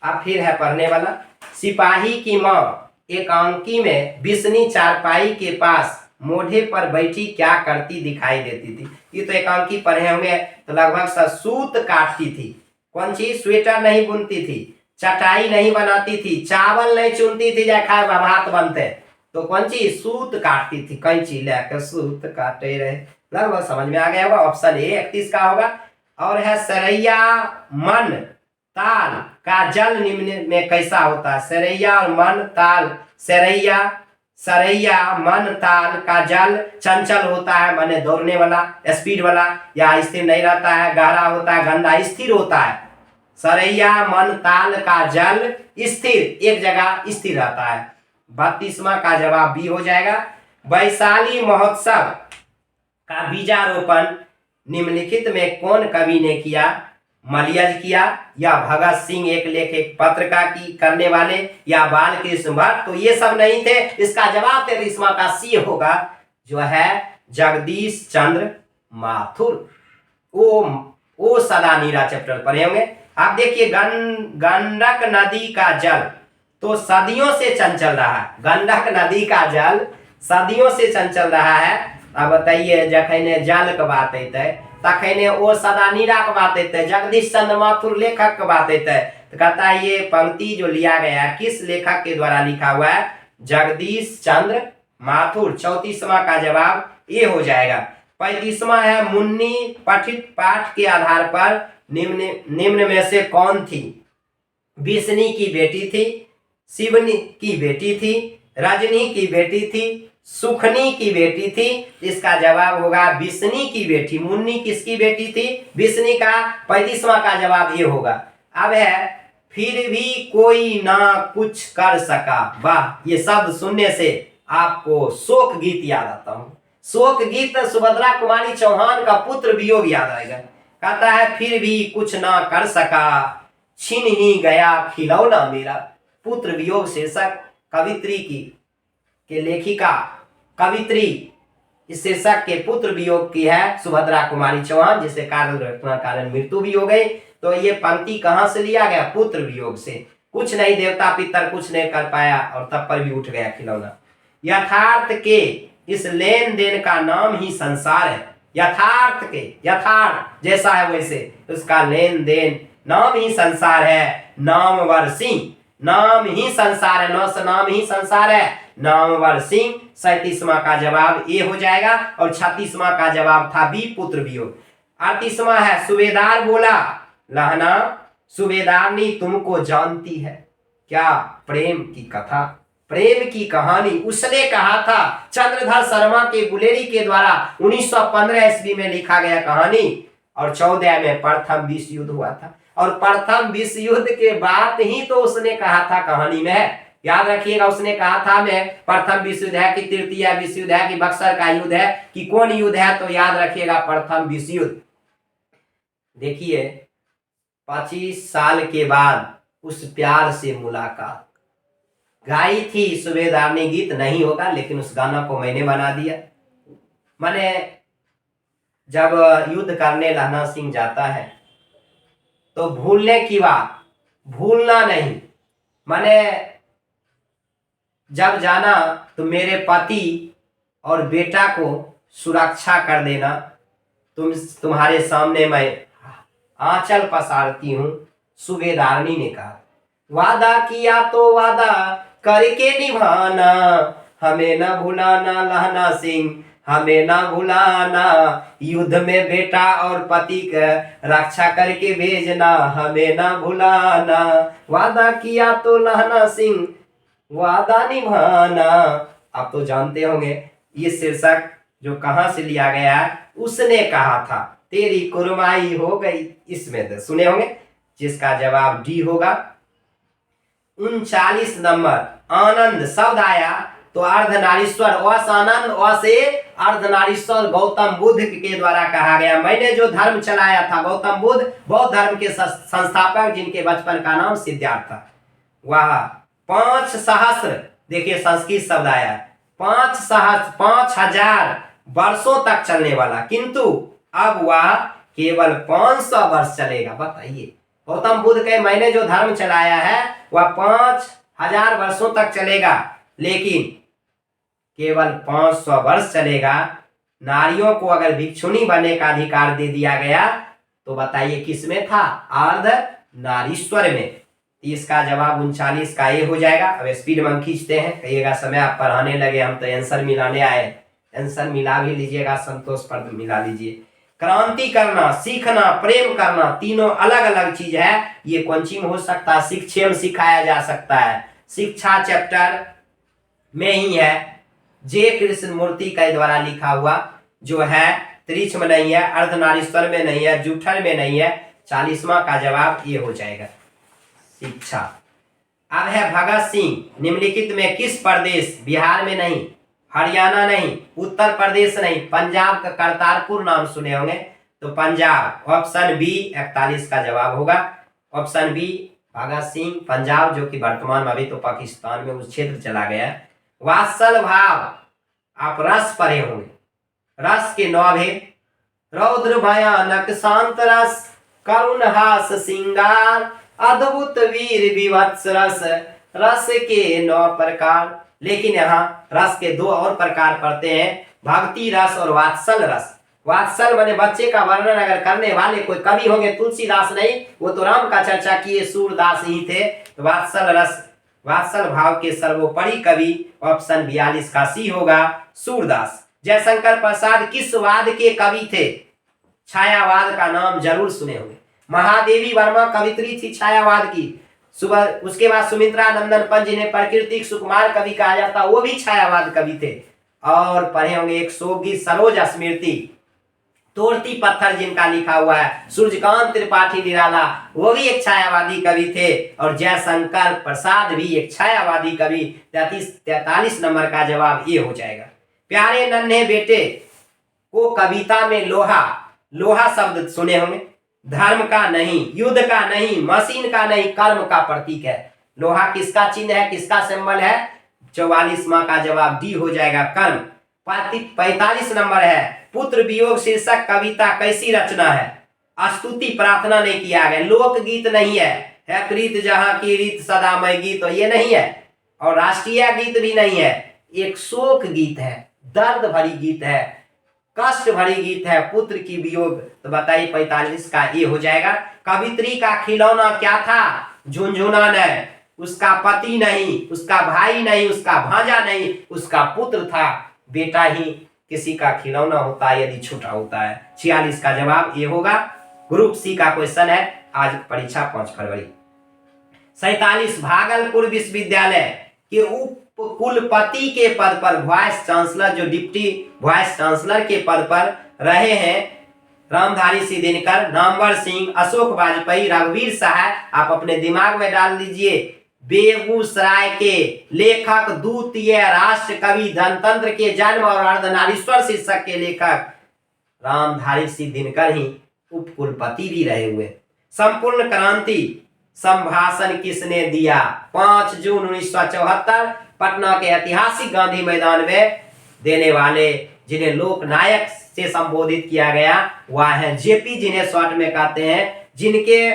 अब फिर है पढ़ने वाला। सिपाही की माँ एकांकी में बिस्नी चारपाई के पास मोढ़े पर बैठी क्या करती दिखाई देती थी। ये तो एकांकी पढ़े होंगे, तो लगभग सूत काटती थी, कौन चीज, स्वेटर नहीं बुनती थी, चटाई नहीं बनाती थी, चावल नहीं चुनती थी जय खाए भात बनते, तो कौन चीज, सूत काटती थी, कैंची लेकर सूत काटे रहे। लगभग समझ में आ गया होगा, ऑप्शन ए 31 का होगा। और है सरैया मन ताल का जल निम्न में कैसा होता है। सरैया और मन ताल, सरैया, सरैया मन ताल का जल चंचल होता है, माने दौड़ने वाला, स्पीड वाला, या स्थिर नहीं रहता है, गहरा होता है, गंदा, स्थिर होता है। सरैया मन ताल का जल स्थिर, एक जगह स्थिर रहता है। 32वां का जवाब बी हो जाएगा। वैशाली महोत्सव का बीजारोपण निम्नलिखित में कौन कवि ने किया। मलियज किया, या भगत सिंह एक लेख एक पत्रिका की करने वाले, या बाल कृष्ण भट्ट, तो ये सब नहीं थे। इसका जवाब 33वां का सी होगा, जो है जगदीश चंद्र माथुर। वो सदा नीरा चैप्टर पढ़े होंगे। आप देखिए गंडक नदी का जल तो सदियों से चंचल रहा है, गंडक नदी का जल सदियों से चंचल रहा है। अब बताइए जखने जल के बात अतै तखने वो सदा नीरा के बात अतै, जगदीश चंद्र माथुर लेखक के बात अतै, तो कहता है ये पंक्ति जो लिया गया किस लेखक के द्वारा लिखा हुआ है, जगदीश चंद्र माथुर। 34वां का जवाब ये हो जाएगा। 35वां है मुन्नी पठित पाठ के आधार पर निम्न में से कौन थी। बिस्नी की बेटी थी, शिवनी की बेटी थी, रजनी की बेटी थी, सुखनी की बेटी थी। इसका जवाब होगा बिस्नी की बेटी। मुन्नी किसकी बेटी थी, बिस्नी का। 35वां का जवाब ये होगा। अब है फिर भी कोई ना कुछ कर सका। वाह, ये शब्द सुनने से आपको शोक गीत याद आता हूं। शोक गीत सुभद्रा कुमारी चौहान का पुत्र वियोग याद आएगा। कहता है फिर भी कुछ ना कर सका, छिन ही गया खिलौना मेरा। पुत्र वियोग शीर्षक कवित्री के लेखिका कवित्री इस शीर्षक के पुत्र वियोग की है सुभद्रा कुमारी चौहान, जिसे कारण मृत्यु भी हो गई। तो ये पंक्ति कहां से लिया गया? पुत्र वियोग से। कुछ नहीं, देवता पितर कुछ नहीं कर पाया और तब पर भी उठ गया खिलौना। यथार्थ के इस लेन देन का नाम ही संसार है। यथार्थ के, यथार्थ जैसा है वैसे उसका लेन देन नाम ही संसार है। नामवर सिंह, नाम ही संसार है, नाम ही संसार है। नामवर सिंह 37वां का जवाब ए हो जाएगा और 36वां का जवाब था बी, पुत्र वियोग। 38वां है सूबेदार बोला लहना सूबेदारनी तुमको जानती है क्या? प्रेम की कथा, प्रेम की कहानी उसने कहा था। चंद्रधर शर्मा के गुलेरी के द्वारा 1915 ईस्वी में लिखा गया कहानी और 14 में प्रथम विश्व युद्ध हुआ था। और प्रथम विश्व युद्ध के बाद ही तो उसने कहा था कहानी में, याद रखिएगा, उसने कहा था मैं प्रथम विश्व युद्ध है कि तृतीय विश्व युद्ध है कि बक्सर का युद्ध है कि कौन युद्ध है, तो याद रखिएगा प्रथम विश्व युद्ध। देखिए 25 साल के बाद उस प्यार से मुलाकात गाई थी सूबेदारनी, गीत नहीं होगा लेकिन उस गाना को मैंने बना दिया। मैंने जब युद्ध करने लहना सिंह जाता है तो भूलने की बात, भूलना नहीं। मैंने जब जाना तो मेरे पति और बेटा को सुरक्षा कर देना, तुम्हारे सामने मैं आंचल पसारती हूं, सूबेदारनी ने कहा। वादा किया तो वादा करके निभाना, हमें न भुलाना लहना सिंह, हमें ना भुलाना। युद्ध में बेटा और पति का रक्षा करके भेजना, हमें ना भुलाना। वादा किया तो लहना सिंह, वादा निभाना। आप तो जानते होंगे ये शीर्षक जो कहां से लिया गया है, उसने कहा था तेरी कुर्बानी हो गई, इसमें तो सुने होंगे, जिसका जवाब डी होगा। 39 नंबर आनंद शब्द आया तो अर्धनारीश्वर, आनंद से अर्धनारीश्वर गौतम बुद्ध के द्वारा कहा गया। मैंने जो धर्म चलाया था, गौतम बुद्ध बौद्ध धर्म के संस्थापक जिनके बचपन का नाम सिद्धार्थ था। वह 5 सहस्त्र, देखिए संस्कृत शब्द आया, 5 सहस्त्र 5000 वर्षों तक चलने वाला, किंतु अब वह केवल 500 वर्ष चलेगा। बताइए, गौतम बुद्ध के मैंने जो धर्म चलाया है वह 5000 वर्षों तक चलेगा, लेकिन केवल 500 वर्ष चलेगा। नारियों को अगर भिक्षुणी बनने का अधिकार दे दिया गया तो बताइए किसमें था? अर्ध नारीश्वर में। इसका जवाब 39 का ये हो जाएगा। अब स्पीड में हम खींचते हैं, कहिएगा समय आप पढ़ाने लगे, हम तो आंसर मिलाने आए। आंसर मिला भी लीजिएगा, संतोष पर मिला लीजिए। क्रांति करना, सीखना, प्रेम करना, तीनों अलग अलग चीज है। ये कौन सी में हो सकता है? शिक्षा में सिखाया जा सकता है। शिक्षा चैप्टर में ही है, जे कृष्णमूर्ति के द्वारा लिखा हुआ जो है, त्रिछ में नहीं है, अर्धनारीश्वर में नहीं है, जूठन में नहीं है। 40वां का जवाब ये हो जाएगा, शिक्षा। अब है भगत सिंह निम्नलिखित में किस प्रदेश, बिहार में नहीं, हरियाणा नहीं, उत्तर प्रदेश नहीं, पंजाब का करतारपुर नाम सुने होंगे, तो पंजाब। ऑप्शन बी 41 का जवाब होगा। ऑप्शन बी भगत सिंह, पंजाब, जो कि वर्तमान में अभी तो पाकिस्तान में उस क्षेत्र चला गया। वात्सल भाव, आप रस पढ़े होंगे, रस के 9 भेद, रौद्र भयानक शांत रस, करुण हास सिंगार, अद्भुत वीर विवत्स रस, रस के 9 प्रकार। लेकिन यहाँ रस के 2 और प्रकार पढ़ते हैं, भक्ति रस और वात्सल रस। वात्सल माने बच्चे का वर्णन अगर करने वाले कोई कवि होंगे, तुलसीदास नहीं, वो तो राम का चर्चा किए सूरदास ही थे। तो वात्सल रस, वात्सल भाव के सर्वोपरि कवि, ऑप्शन 42 का सी होगा, सूरदास। जयशंकर प्रसाद किस वाद के कवि थे? छायावाद का नाम जरूर सुने होंगे। महादेवी वर्मा कवित्री थी छायावाद की। सुबह उसके बाद सुमित्रा नंदन पंत जिन्हें प्राकृतिक सुकुमार कवि कहा जाता, वो भी छायावाद कवि थे। और पढ़े होंगे एक शोकगीत सरोज स्मृति, तोड़ती पत्थर जिनका लिखा हुआ है, सूर्यकांत त्रिपाठी निराला, वो भी एक छायावादी कवि थे। और जयशंकर प्रसाद भी एक छायावादी कवि। 43 नंबर का जवाब ये हो जाएगा। प्यारे नन्हे बेटे को कविता में लोहा, लोहा शब्द सुने होंगे, धर्म का नहीं, युद्ध का नहीं, मशीन का नहीं, कर्म का प्रतीक है। लोहा किसका चिन्ह है, किसका सिंबल है? 44वां का जवाब डी हो जाएगा, कर्म। 45 नंबर है, पुत्र वियोग शीर्षक कविता कैसी रचना है? स्तुति प्रार्थना नहीं किया गया, लोकगीत नहीं है प्रीत जहां की रीत सदा मय गीत, तो ये नहीं है, और राष्ट्रीय गीत भी नहीं है, एक शोक गीत है, दर्द भरी गीत है, कष्ट भरी गीत है, पुत्र की वियोग। तो बताइए 45 का ये हो जाएगा। कवित्री का खिलौना क्या था? झुनझुना नहीं, उसका पति नहीं, उसका भाई नहीं, उसका भांजा नहीं, उसका पुत्र था। बेटा ही किसी का खिलौना होता है यदि छोटा होता है। 46 का जवाब ये होगा। ग्रुप सी का क्वेश्चन है, आज परीक्षा 5 फरवरी। 47 भागलपुर विश्वविद्यालय के उप कुलपति के पद पर वाइस चांसलर, जो डिप्टी वाइस चांसलर के पद पर रहे हैं, रामधारी सिंह दिनकर, नामवर सिंह, अशोक वाजपेयी, रघुवीर सहाय, आप अपने दिमाग में डाल लीजिए। बेगूसराय के लेखक, द्वितीय राष्ट्र कवि, धनतंत्र के जन्म और अर्धनारीश्वर शीर्षक के लेखक रामधारी सिंह दिनकर ही उप कुलपति भी रहे हुए। संपूर्ण क्रांति संभाषण किसने दिया? 5 जून 1974 पटना के ऐतिहासिक गांधी मैदान में देने वाले, जिन्हें लोकनायक से संबोधित किया गया, वह है जेपी, जिन्हें शॉर्ट में कहते हैं, जिनके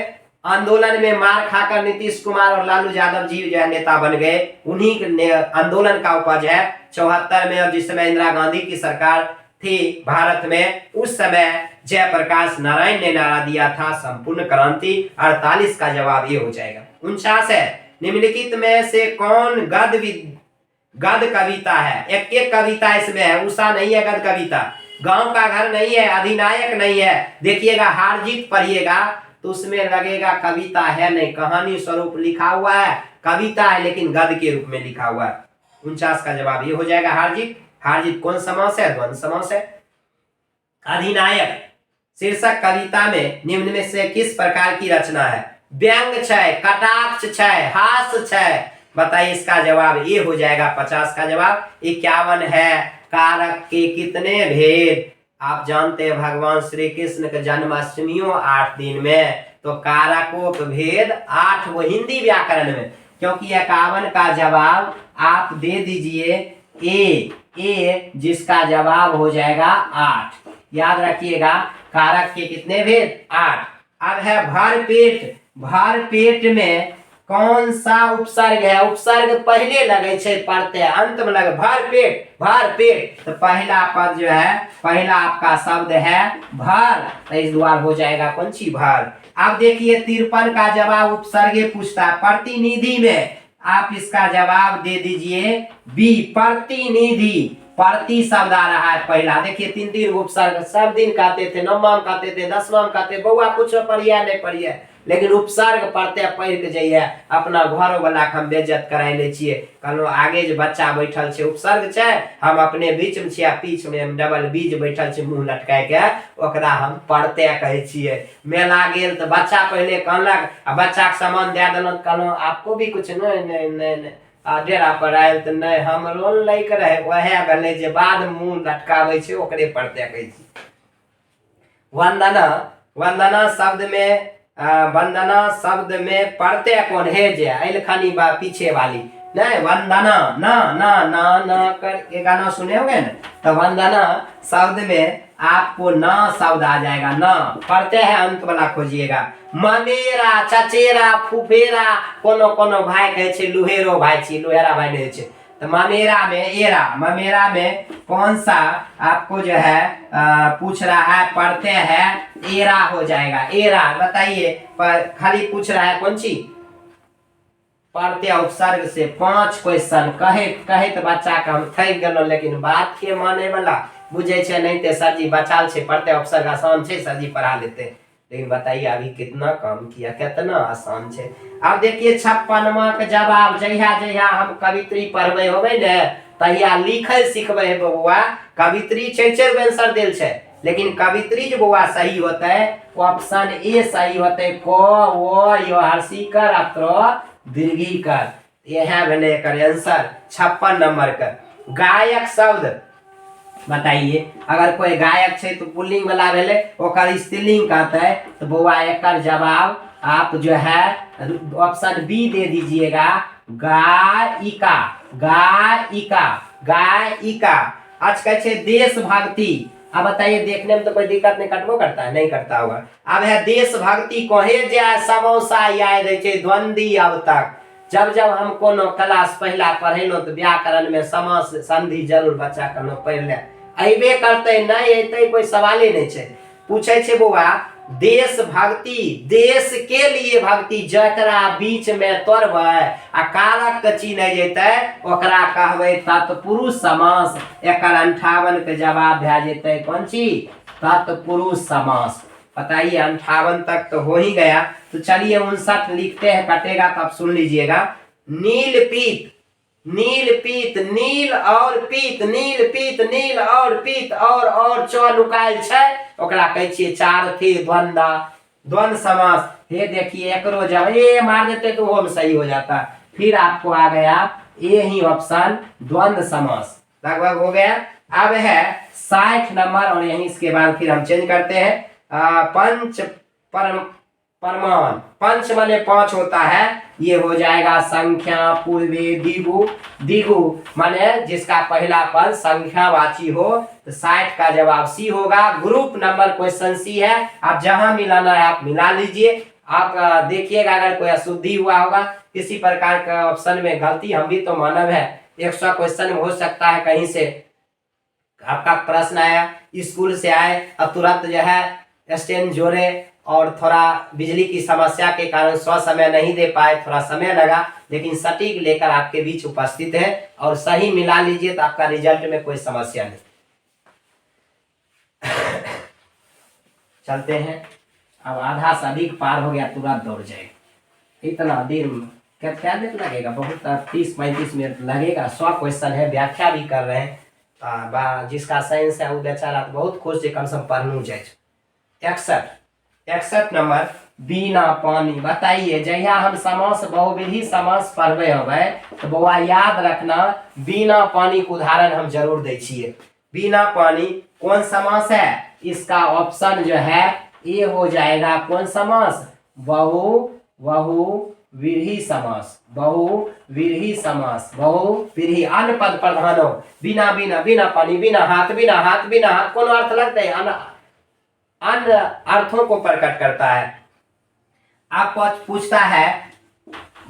आंदोलन में मार खाकर नीतीश कुमार और लालू यादव जी जो है नेता बन गए, उन्हीं आंदोलन का उपज है 74 में। और जिस समय इंदिरा गांधी की सरकार थी भारत में, उस समय जयप्रकाश नारायण ने नारा दिया था संपूर्ण क्रांति। 48 का जवाब ये हो जाएगा। 49 है, निम्नलिखित में से कौन गद्य कविता है? एक कविता इसमें है, उषा नहीं है गद्य कविता, गांव का घर नहीं है, अधिनायक नहीं है। देखिएगा हार जीत पढ़िएगा तो उसमें लगेगा कविता है नहीं, कहानी स्वरूप लिखा हुआ है, कविता है लेकिन गद्य के रूप में लिखा हुआ है। 49 का जवाब ये हो जाएगा हार जीत। हार जीत कौन समास है? द्वंद्व समास है। अधिनायक शीर्षक कविता में निम्न में से किस प्रकार की रचना है? व्यंग छय, कटाक्ष छय, हास्य छय। बताइए इसका जवाब ये हो जाएगा 50 का जवाब। 51 है, कारक के कितने भेद? आप जानते हैं भगवान श्री कृष्ण का जन्माष्टमियों 8 दिन में, तो कारकों के भेद 8, वो हिंदी व्याकरण में, क्योंकि 51 का जवाब आप दे दीजिए ए, जिसका जवाब हो जाएगा 8। याद रखिएगा, कारक के कितने भेद? 8। अब है भर पेट। भर पेट में कौन सा उपसर्ग है? उपसर्ग पहले लगे छे पढ़ते हैं, अंत में लगे। भर पेट, भर पेट, तो पहला पद जो है, पहला आपका शब्द है भर, तो इस द्वार हो जाएगा कौन सी? भर। अब देखिए 53 का जवाब उपसर्गे पूछता है। प्रतिनिधि में आप इसका जवाब दे दीजिए बी, प्रतिनिधि। प्रति शब्द आ रहा है पहला। देखिए 3 उपसर्ग सब दिन कहते थे, 9वां कहते थे, 10वां कहते, बउआ कुछ पढ़िए नहीं पढ़िए, लेकिन उपसर्ग पढ़ते पढ़ के जाइए, अपना घर वाला हम बेइज्जत कराय ले छिए। कहलो आगे जो बच्चा बैठल छे उपसर्ग छे, हम अपने बीच में छिया, पीछ में डबल बीज बैठल छे मुंह लटकाय के, ओकरा हम पढ़ते कहे छिए। मेला गेल तो बच्चा पहले कहलक, आ बच्चा के सामान दे देलन, कहलो आपको भी कुछ नहीं डेरा पर आयल तो नहीं, हम लोन लेके रहे, वह भेले जे बाद मुंह लटकावे छे, ओकरे पढ़ते कहे छी। वंदना, वंदना शब्द में वंदना शब्द में पढ़ते कौन है? जे अलखनी बा पीछे वाली नहीं, वंदना ना ना ना ना कर के गाना सुने होंगे ना, तो वंदना शब्द में आपको ना शब्द आ जाएगा, ना पढ़ते हैं अंत वाला खोजिएगा। ममेरा, चचेरा, फुफेरा, कोनो कोनो भाई कहे छे लुहेरो भाई छी, लुहेरा भाई नहीं छे, तो ममेरा में एरा, ममेरा में कौन सा आपको जो है पूछ रहा है? पढ़ते हैं एरा हो जाएगा, एरा। बताइए खाली पूछ रहा है कौन सी? पढ़ते उपसर्ग से 5 क्वेश्चन कहे तो बच्चा का हम थक गलो, लेकिन बात के माने वाला बुझे छे नहीं ते सर जी बचाल छे, पढ़ते उपसर्ग आसान छे, सर जी पढ़ा लेते। लेकिन बताइए अभी कितना काम किया, कितना आसान छे। अब देखिए 56वां के जवाब, जहिया जहिया हम कवित्री पढ़बे होबे ने तहिया लिखे सिखबे बउआ। कवित्री 4 आंसर देल छे, लेकिन कवित्री जो बउआ सही होता है वो ऑप्शन ए सही होता है। को वो यो हर्षिकर अत्र दीर्घिकर, यह भेले एकर आंसर 56 नंबर का। गायक शब्द बताइए, अगर कोई गायक है तो पुल्लिंग वाला भेले, ओकर स्त्रीलिंग कहते हैं। तो बउआ एकर जवाब आप जो है ऑप्शन बी दे दीजिएगा, गायिका। गायिका, गायिका। आज कहे देशभक्ति। अब बताइए, देखने में तो कोई दिक्कत नहीं कटबो करता है, नहीं करता होगा। अब है देशभक्ति कहे जाए समोसा याद है द्वंद्वी अब तक। जब जब हम कोनो क्लास पहला पढ़ेलो तो व्याकरण में समास संधि जरूर बच्चा कनो पढ़ ले, अबे करते नहीं अते कोई सवाले नहीं है। पूछे छे बउआ, देशभक्ति, देश के लिए भक्ति जकरा बीच में तोड़बै आ कारक के चिन्ह जेतै ओकरा कहबै तत्पुरुष समास। एकर 58 के जवाब भे जेतै कौन चीज? तत्पुरुष समास। बताइए 58 तक तो हो ही गया। तो चलिए 59 लिखते हैं, कटेगा तब सुन लीजिएगा। नील पीत, नील पीत, नील और पीत, नील पीत, नील और पीत और च नुकायल छै, ओकरा कहै छियै चारथी द्वंद्व, द्वंद्व समास। हे देखिए एकरो जब ए मार देते तो वो सही हो जाता। फिर आपको आ गया ये ही ऑप्शन, द्वंद्व समास। लगभग हो गया। अब है 60 नंबर, और यहीं इसके बाद फिर हम चेंज करते हैं। पंच परमान, पंच माने 5 होता है, ये हो जाएगा संख्या पूर्वी दिगु। दिगु माने जिसका पहला पद संख्यावाची हो, तो 60 का जवाब सी होगा। ग्रुप नंबर क्वेश्चन सी है, आप जहां मिलाना है आप मिला लीजिए। आप देखिएगा अगर कोई अशुद्धि हुआ होगा, किसी प्रकार का ऑप्शन में गलती, हम भी तो मानव है, 100 क्वेश्चन में हो सकता है कहीं से आपका प्रश्न आया, स्कूल से आए, अब तुरंत जो है स्टैंड जोड़े और थोड़ा बिजली की समस्या के कारण समय नहीं दे पाए, थोड़ा समय लगा, लेकिन सटीक लेकर आपके बीच उपस्थित है और सही मिला लीजिए तो आपका रिजल्ट में कोई समस्या नहीं। चलते हैं, अब आधा से अधिक पार हो गया, तुरंत दौड़ जाएगा। इतना देर क्या देर लगेगा? बहुत 30-35 मिनट लगेगा। 100 क्वेश्चन है, व्याख्या भी कर रहे हैं। जिसका साइंस है वो बेचारा तो बहुत खुश है, कम से कम पढ़नू जाए। 61 नंबर, बिना पानी। बताइए जहिया हम समास बहुविधि समास पढ़बे होबे तो बउआ याद रखना, बिना पानी के उदाहरण हम जरूर दे छिए। बिना पानी कौन समास है? इसका ऑप्शन जो है ये हो जाएगा कौन समास? बहु विरही समास। बहु विरही समास, बहु विरही। अन्य पद प्रधान हो, बिना बिना, बिना पानी, बिना हाथ, बिना हाथ, बिना हाथ, कौन अर्थ लगता है? अन्य अर्थों को प्रकट करता है। आप पूछता है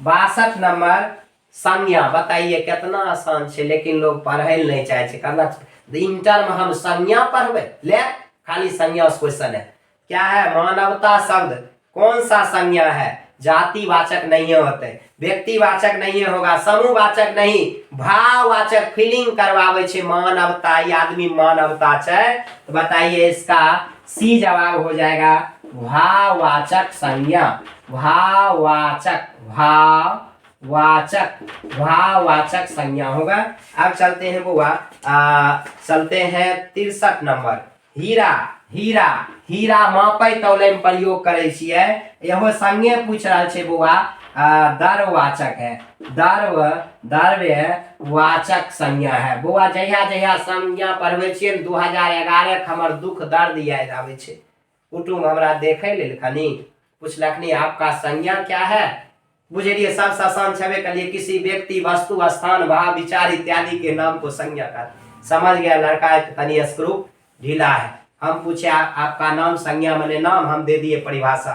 62 नंबर, संज्ञा। बताइए कितना आसान है, लेकिन लोग पढ़े नहीं चाहे। इंटर में हम संज्ञा पढ़बे ले, खाली संज्ञा क्वेश्चन है। क्या है? मानवता शब्द कौन सा संज्ञा है? जातिवाचक नहीं होते, व्यक्तिवाचक नहीं होगा, समूहवाचक नहीं, भाववाचक, फीलिंग करवावे छे मानवता। ये आदमी मानवता है, तो बताइए इसका सी जवाब हो जाएगा भाववाचक संज्ञा। भाववाचक, भाववाचक, भाववाचक संज्ञा होगा। अब चलते हैं बुआ, चलते हैं 63 नंबर, हीरा। हीरा, हीरा मापे तौले में प्रयोग करे छिए। यहो संज्ञा पूछ रहा छे बुआ, दर्ववाचक है। दर्ववाचक संज्ञा है। बुआ जहिया जहिया संज्ञा पढ़बे छिए 2011 के हमर दुख दर्द याद आवे छे। कुटुम हमरा देखे लेल खनी पूछलखनी आपका संज्ञा क्या है? बुझलिए सब आसान छबे कलिए, किसी व्यक्ति, वस्तु, स्थान, भाव, विचार इत्यादि के नाम को संज्ञा का। समझ गया लड़का, तनी स्क्रू ढीला है। हम पूछे आपका नाम, संज्ञा माने नाम, हम दे दिए परिभाषा।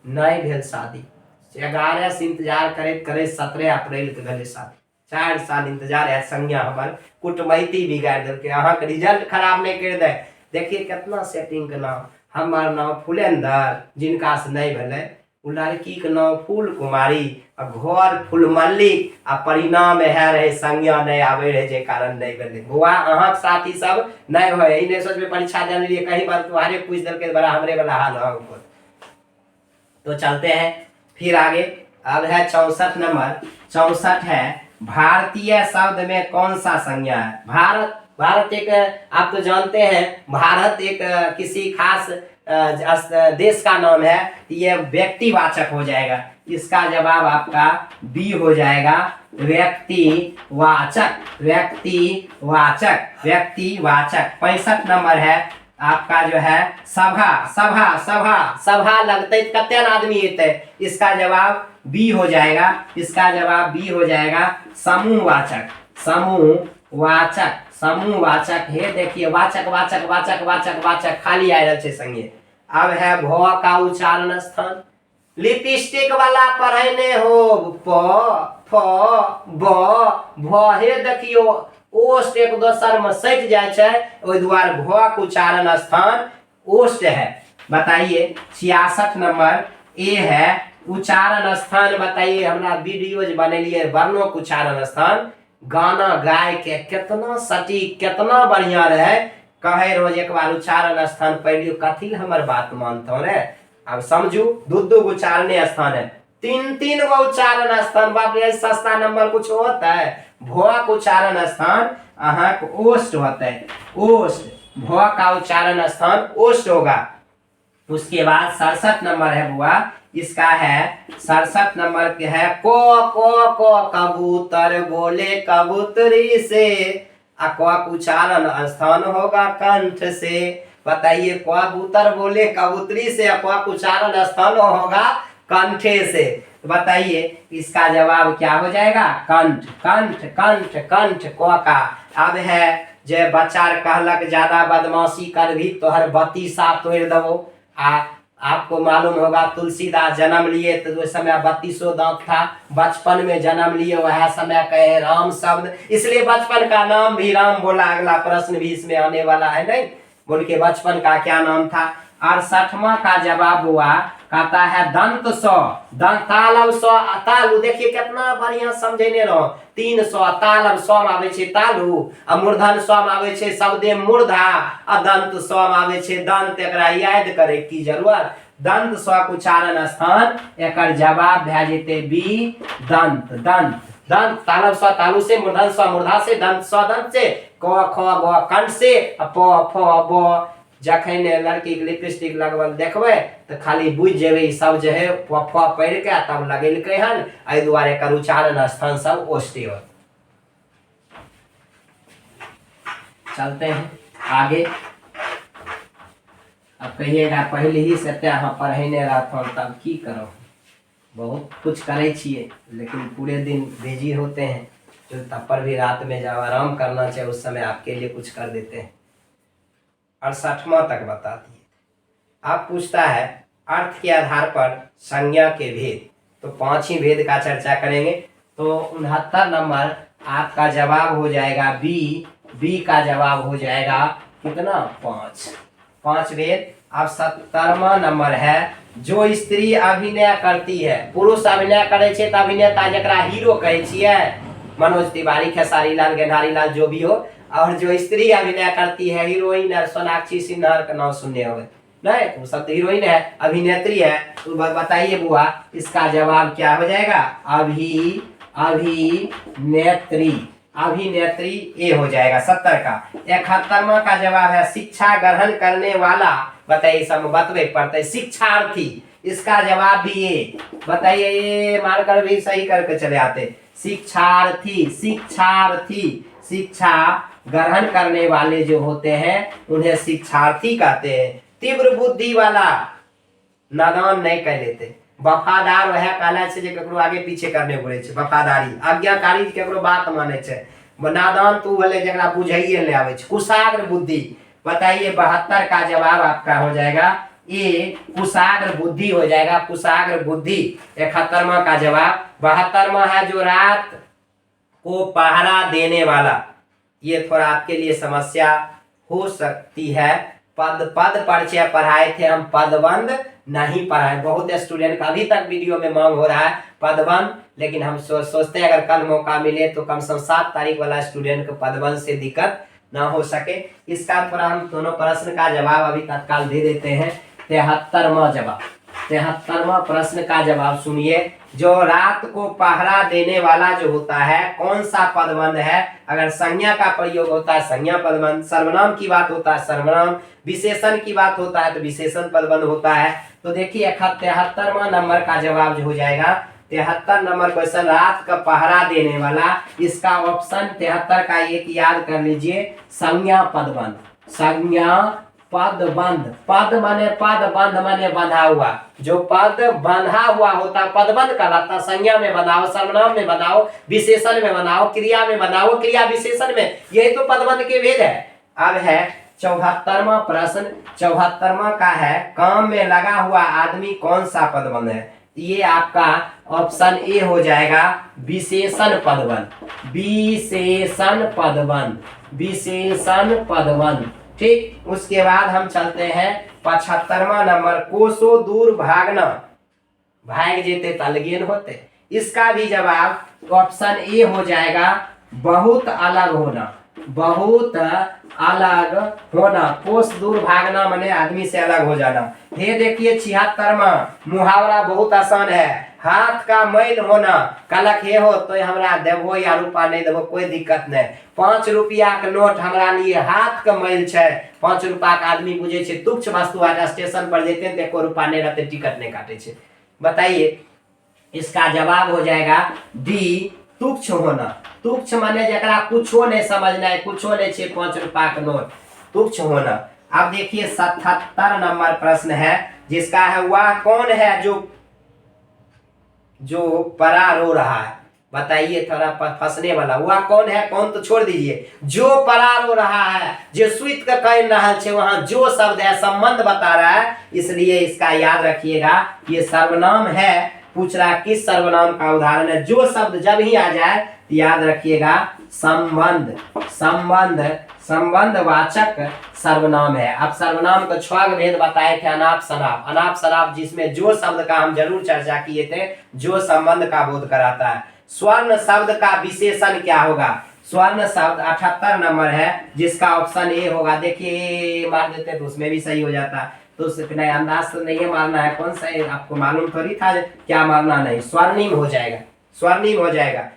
नहीं भेल शादी, 11 से इंतजार करे 17 अप्रैल के गले शादी। 4 साल इंतजार है, संज्ञा हमार कुटमैती बिगाड़ देलके। अहाँ के रिजल्ट खराब नहीं कर दे। देखिए कितना सेटिंग के नाम, हमार नाम फुलेंदर, जिनका से नहीं भेले। उ लड़की के नाम फूल कुमारी, घर फूल मल्लिक, आ परिणाम है रहे संज्ञा नहीं आवे रहे, जे कारण नहीं भेले। बुआ अहाँ साथी सब नहीं होए, इने सोचबे परीक्षा देने लिए कहीं बार तुम्हारे पूछ दल के बड़ा हमरे वाला हाल हो। तो चलते हैं फिर आगे। अब है 64 नंबर, 64 है, भारतीय शब्द में कौन सा संज्ञा है? भारत। भारत एक, आप तो जानते हैं भारत एक किसी खास देश का नाम है, ये व्यक्तिवाचक हो जाएगा। इसका जवाब आपका बी हो जाएगा, व्यक्तिवाचक। व्यक्तिवाचक, व्यक्तिवाचक। 65 नंबर है आपका जो है सभा। सभा सभा सभा लगते कते आदमी हेते, इसका जवाब बी हो जाएगा, इसका जवाब बी हो जाएगा, समूहवाचक। समूहवाचक, समूहवाचक है। देखिए वाचक वाचक वाचक वाचक वाचक खाली आ रहे संगे। अब है भ का उच्चारण स्थान। लिपस्टिक वाला पढ़ने हो प फ ब भ हे देखियो ओष्ठ एक दोसर में सट जाए छै, ओहि दुआरे भ के उच्चारण स्थान ओष्ठ है। बताइए 66 नंबर ए है उच्चारण स्थान। बताइए हमरा वीडियोज बनेलिए वर्णों के उच्चारण स्थान। गाना गाय के कितना सटीक कितना बढ़िया रहे, कहे रोज एक बार उच्चारण स्थान पढ़ लियो, कथी हमर बात मानतो रे। अब समझू दू गो उच्चारण स्थान है, 3 गो उच्चारण स्थान। बाप रे सस्ता नंबर कुछ होता है। भ का उच्चारण स्थान अहाँ को ओष्ठ होता है, ओष्ठ। भ का उच्चारण स्थान ओष्ठ होगा। उसके बाद 67 नंबर है बुआ, इसका है 67 नंबर के है क कबूतर बोले कबूतरी से। क उच्चारण स्थान होगा कंठ से। बताइए कबूतर बोले कबूतरी से, क उच्चारण स्थान होगा कंठे से। बताइए इसका जवाब क्या हो जाएगा, कंठ। कंठ कंठ कंठ क का। अब है जे बच्चा कहलक ज्यादा बदमाशी कर भी तोहर बत्ती सा तोड़ दबो। आपको मालूम होगा तुलसीदास जन्म लिए तो उस समय 32 दांत था। बचपन में जन्म लिए वह समय कहे राम शब्द, इसलिए बचपन का नाम भी राम बोला। अगला प्रश्न भी इसमें आने वाला है, नहीं बोल के बचपन का क्या नाम था। 68वां का जवाब हुआ, कहता है दंत सौ। दंत तालव सौ तालु। देखिए कितना बढ़िया समझेने रहो। 300 तालव सौ में आवे छे तालु, आ मूर्धन सौ में आवे छे शब्दे मूर्धा, आ दंत सौ में आवे छे दंत। एकरा याद करे की जरूरत। दंत सौ के उच्चारण स्थान एकर जवाब भे जेते बी, दंत। दंत दंत तालव सौ तालु से, मूर्धन सौ मूर्धा से, दंत सौ दंत से, क ख ग कंठ से, प फ ब। जखन लड़की के लिपस्टिक लगवल देखबे तो खाली बुझ जेबे सब जो है फ पढ़ के तब लगेलकै हन। एहि दुआरे एकर उच्चारण स्थान सब ओष्ठी हो। चलते हैं आगे। अब कहिएगा पहले ही से पढ़ने रहता तब की करो, बहुत कुछ करे छिए लेकिन पूरे दिन बिजी होते हैं। जो तब पर भी रात में जब आराम करना चाहिए उस समय आपके लिए कुछ कर देते हैं। 68वां तक बता दिए। अब पूछता है अर्थ के आधार पर संज्ञा के भेद, तो 5 ही भेद का चर्चा करेंगे। तो 69 नंबर आपका जवाब हो जाएगा बी। बी का जवाब हो जाएगा कितना, 5 भेद। अब 70वां नंबर है जो स्त्री अभिनय करती है। पुरुष अभिनय करे छे तो अभिनेता जकरा हीरो कहे छिए, मनोज तिवारी, खेसारी लाल, गेंधारी लाल जो भी हो। और जो स्त्री अभिनय करती है हीरोइन है सोनाक्षी सिन्हा का नाम सुनने होंगे, नहीं वो सब हीरोइन है, अभिनेत्री है। तो बताइए बुआ इसका जवाब क्या हो जाएगा, अभिनेत्री। अभिनेत्री ए हो जाएगा 70 का। 71वां का जवाब है शिक्षा ग्रहण करने वाला। बताइए सब बतवे पड़ते शिक्षार्थी, इसका जवाब भी ए। बताइए ये मारकर भी सही करके चले आते। शिक्षार्थी, शिक्षार्थी, शिक्षा ग्रहण करने वाले जो होते हैं उन्हें शिक्षार्थी कहते हैं। तीव्र बुद्धि वाला नादान नहीं कह लेते। वफादार वह कहला छे जे ककरो आगे पीछे करने पड़े छे, वफादारी। आज्ञाकारी ककरो बात माने छे। नादान तू भले जकरा बुझाइए ले आवे छे। कुशाग्र बुद्धि। बताइए 72 का जवाब आपका हो जाएगा ए, कुशाग्र बुद्धि हो जाएगा, कुशाग्र बुद्धि। 71वां का जवाब। 72वां है जो रात को पहरा देने वाला। ये थोड़ा आपके लिए समस्या हो सकती है। पद परिचय पढ़ाए थे हम, पदबंध नहीं पढ़ाए। बहुत स्टूडेंट का अभी तक वीडियो में मांग हो रहा है पदबंध, लेकिन हम सोचते हैं अगर कल मौका मिले तो कम से कम 7 तारीख वाला स्टूडेंट को पदबंध से दिक्कत ना हो सके। इसका थोड़ा हम दोनों प्रश्न का जवाब अभी तत्काल दे देते हैं। 73वां जवाब, 73वां प्रश्न का जवाब सुनिए। जो रात को पहरा देने वाला जो होता है कौन सा पदबंध है? अगर संज्ञा का प्रयोग होता है संज्ञा पदबंध, सर्वनाम की बात होता है सर्वनाम, विशेषण की बात होता है तो विशेषण पदबंध होता है। तो देखिए 73वां नंबर का जवाब जो हो जाएगा 73 नंबर क्वेश्चन, रात का पहरा देने वाला। इसका ऑप्शन 73 का एक याद कर लीजिए, संज्ञा पदबंध। संज्ञा पदबंध, पद माने पद, बंध माने बंधा हुआ। जो पद बंधा हुआ होता पदबंध कहलाता। संज्ञा में बनाओ, सर्वनाम में बनाओ, विशेषण में बनाओ, क्रिया में बनाओ, क्रिया विशेषण में, यही तो पदबंध के भेद है। अब है 74वां प्रश्न। 74वां का है, काम में लगा हुआ आदमी कौन सा पदबंध है? ये आपका ऑप्शन ए हो जाएगा, विशेषण पदबंध। विशेषण पदबंध, विशेषण पदबंध। ठीक, उसके बाद हम चलते हैं 75वां नंबर, कोसों दूर भागना, भाग जेते तलगेन होते। इसका भी जवाब ऑप्शन ए हो जाएगा, बहुत अलग होना। बहुत अलग होना, कोस दूर भागना माने आदमी से अलग हो जाना। ये देखिए 76वां मुहावरा बहुत आसान है, हाथ का मैल होना। कलक हे हो तो हमरा देवो या रूपा नहीं देवो कोई दिक्कत नहीं। 5 रुपया के नोट हमरा लिए हाथ का मैल है। 5 रुपया का आदमी बुझे छे तुच्छ वस्तु, आज स्टेशन पर जेते तो 1 रुपया नहीं रहते, टिकट नहीं काटे छे। बताइए, इसका जवाब हो जाएगा डी, तुच्छ होना। तुच्छ माने जरा कुछो नहीं समझना है, कुछो नहीं छे 5 रुपया का नोट, तुच्छ होना। अब देखिए 77 नंबर प्रश्न है, जिसका है वह कौन है जो परा रो रहा है? बताइए, थोड़ा फंसने वाला। वह कौन है? कौन तो छोड़ दीजिए, जो परा रो रहा है, जो स्वीत का कह रहा है, वहां जो शब्द है संबंध बता रहा है, इसलिए इसका याद रखिएगा ये सर्वनाम है। पूछ रहा किस सर्वनाम का उदाहरण है? जो शब्द जब ही आ जाए याद रखिएगा संबंध। संबंध, संबंधवाचक सर्वनाम है। अब सर्वनाम का 6 भेद बताए थे, अनाप शनाप। अनाप शनाप जिसमें जो शब्द का हम जरूर चर्चा किए थे, जो संबंध का बोध कराता है। स्वर्ण शब्द का विशेषण क्या होगा? स्वर्ण शब्द 78 नंबर है, जिसका ऑप्शन ए होगा। देखिए मार देते तो उसमें भी सही हो जाता, तो नहीं, अंदाज तो नहीं मारना है कौन सा है, आपको मालूम थोड़ी था क्या मारना। नहीं, स्वर्णिम हो जाएगा, स्वर्णिम हो जाएगा।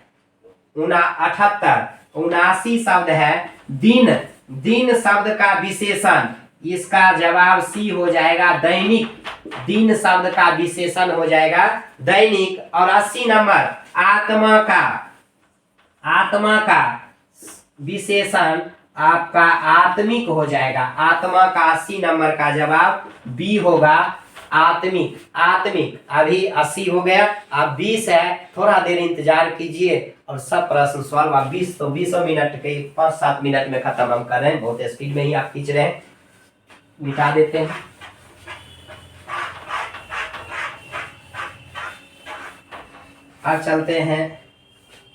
78 79 शब्द है, दिन। दिन शब्द का विशेषण, इसका जवाब सी हो जाएगा, दैनिक। दिन शब्द का विशेषण हो जाएगा दैनिक। और 80 नंबर, आत्मा का। आत्मा का विशेषण आपका आत्मिक हो जाएगा। आत्मा का 80 नंबर का जवाब बी होगा, आत्मिक। आत्मिक। अभी 80 हो गया, अब 20 है, थोड़ा देर इंतजार कीजिए और सब प्रश्न सॉल्व। अब 20 तो 20 मिनट के 5-7 मिनट में खत्म हम कर रहे हैं, बहुत स्पीड में ही आप खींच रहे हैं। मिटा देते हैं। अब चलते हैं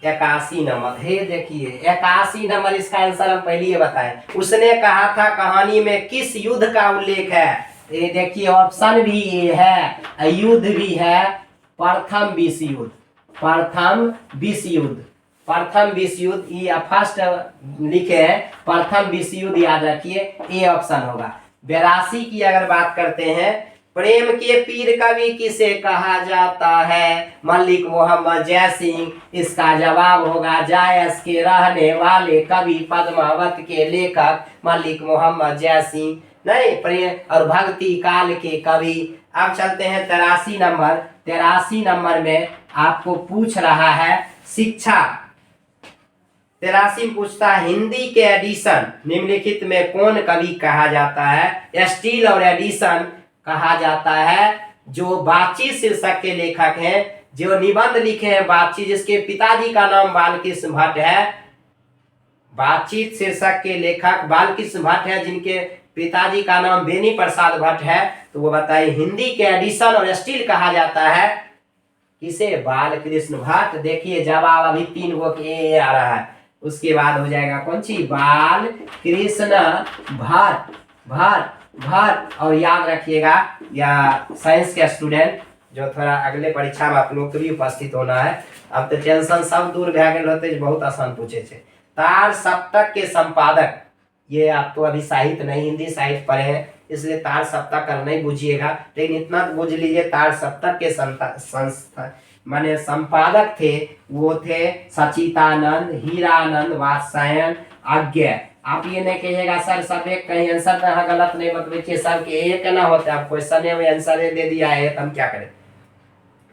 81 नंबर। हे देखिए 81 नंबर, इसका आंसर हम पहले ही बताए। उसने कहा था कहानी में किस युद्ध का उल्लेख है? ये देखिए ऑप्शन भी ये है, युद्ध भी है, प्रथम विश्व युद्ध। प्रथम विश्व युद्ध, प्रथम विश्व युद्ध, ये फर्स्ट लिखे हैं, प्रथम विश्व युद्ध याद रखिए, ये ऑप्शन होगा। 82 की अगर बात करते हैं, प्रेम के पीर कवि किसे कहा जाता है? मलिक मोहम्मद जयसिंह। इसका जवाब होगा जायस के रहने वाले कवि, पद्मावत के लेखक मलिक मोहम्मद जयसिंह। नहीं, प्रेम और भक्ति काल के कवि। अब चलते हैं 83 नंबर। 83 नंबर में आपको पूछ रहा है शिक्षा। 83 पूछता है हिंदी के एडिशन निम्नलिखित में कौन कवि कहा जाता है? स्टील और एडिशन कहा जाता है, जो बातचीत शीर्षक के लेखक हैं, जो निबंध लिखे हैं बातचीत, जिसके पिताजी का नाम बालकृष्ण भट्ट है। बातचीत शीर्षक के लेखक बालकृष्ण भट्ट है, जिनके पिताजी का नाम बेनी प्रसाद भट्ट है। तो वो बताइए हिंदी के एडिशन और स्टील कहा जाता है किसे? बालकृष्ण भट्ट। देखिए जवाब अभी 3 गो के आ रहा है, उसके बाद हो जाएगा कौन सी? बालकृष्ण भट्ट। भट्ट भट्ट। और याद रखिएगा, या साइंस के स्टूडेंट जो थोड़ा अगले परीक्षा में आप लोग के भी उपस्थित होना है, अब तो टेंशन सब दूर भे गए होते, बहुत आसान पूछे थे। तार सप्तक के संपादक, ये आप तो अभी साहित्य नहीं, हिंदी साहित्य पढ़े हैं, इसलिए तार सप्तक करना ही बुझिएगा, लेकिन इतना तो बुझ लीजिए तार सप्तक के संस्था माने संपादक थे वो थे सचितानंद, हीरानंद, वात्सायन, आज्ञा। आप ये नहीं कहिएगा सर सब एक कहीं आंसर यहाँ गलत नहीं बतबीजिए, सब के एक ना होते, आप क्वेश्चन में आंसर दे दिया है तो हम क्या करें।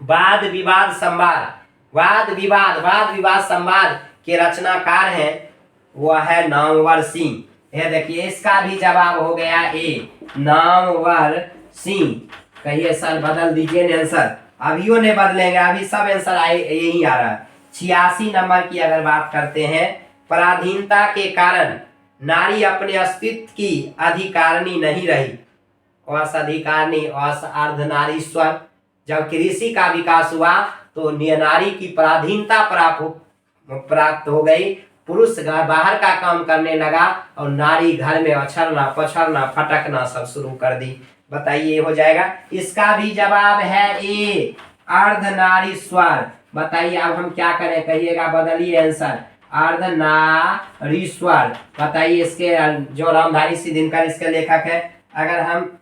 वाद विवाद संवाद, वाद विवाद संवाद के रचनाकार हैं वह है नामवर सिंह। ये देखिए इसका भी जवाब हो गया ए, नामवर सिंह। कहिए सर बदल दीजिए ना आंसर, अभियो नहीं बदलेंगे, अभी सब आंसर यही आ रहा है। 86 नंबर की अगर बात करते हैं, पराधीनता के कारण नारी अपने अस्तित्व की अधिकारिणी नहीं रही, असधिकारिणी, अर्धनारीश्वर। जब कृषि का विकास हुआ तो नारी की पराधीनता प्राप्त हो गई, पुरुष बाहर का काम करने लगा और नारी घर में अछरना पछरना फटकना सब शुरू कर दी। बताइए हो जाएगा, इसका भी जवाब है ए, अर्धनारीश्वर। बताइए अब हम क्या करें, कहिएगा बदलिए आंसर, अर्धनारीश्वर। बताइए इसके जो रामधारी सिंह दिनकर इसके लेखक है। अगर हम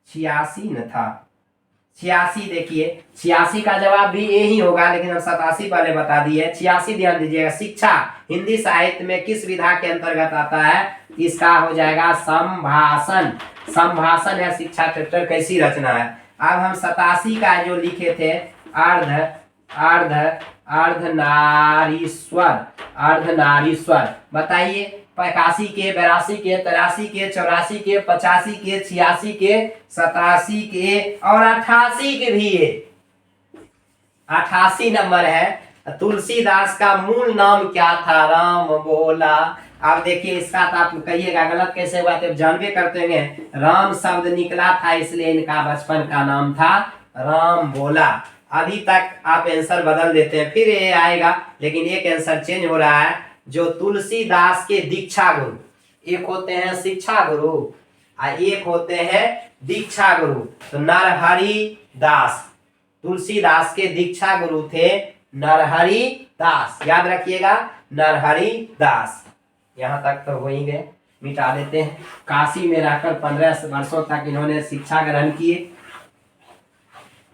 86 न था, 86 देखिए 86 का जवाब भी ए ही होगा, लेकिन हम 87 पहले बता दिए। 86 ध्यान दीजिएगा, शिक्षा हिंदी साहित्य में किस विधा के अंतर्गत आता है, इसका हो जाएगा संभाषण। संभाषण है शिक्षा चैप्टर कैसी रचना है। अब हम 87 का जो लिखे थे अर्धनारीश्वर, अर्धनारीश्वर। बताइए 81 के, 82 के, 83 के, 84 के, 85 के, 86 के, 87 के और 88 के भी है। 88 नंबर है। तुलसीदास का मूल नाम क्या था, राम बोला। आप देखिए इसका तो आप कहिएगा गलत कैसे हुआ, तो जानबे करते हैं राम शब्द निकला था इसलिए इनका बचपन का नाम था राम बोला। अभी तक आप आंसर बदल देते हैं, फिर ये आएगा, लेकिन एक आंसर चेंज हो रहा है। जो तुलसीदास के दीक्षा गुरु, एक होते हैं शिक्षा गुरु और एक होते हैं दीक्षा गुरु। तो नरहरि दास, तुलसीदास के दीक्षा गुरु थे नरहरि दास, याद रखिएगा नरहरि दास। यहाँ तक तो हो ही गए, मिटा देते हैं। काशी में रहकर 15 वर्षों तक इन्होंने शिक्षा ग्रहण किए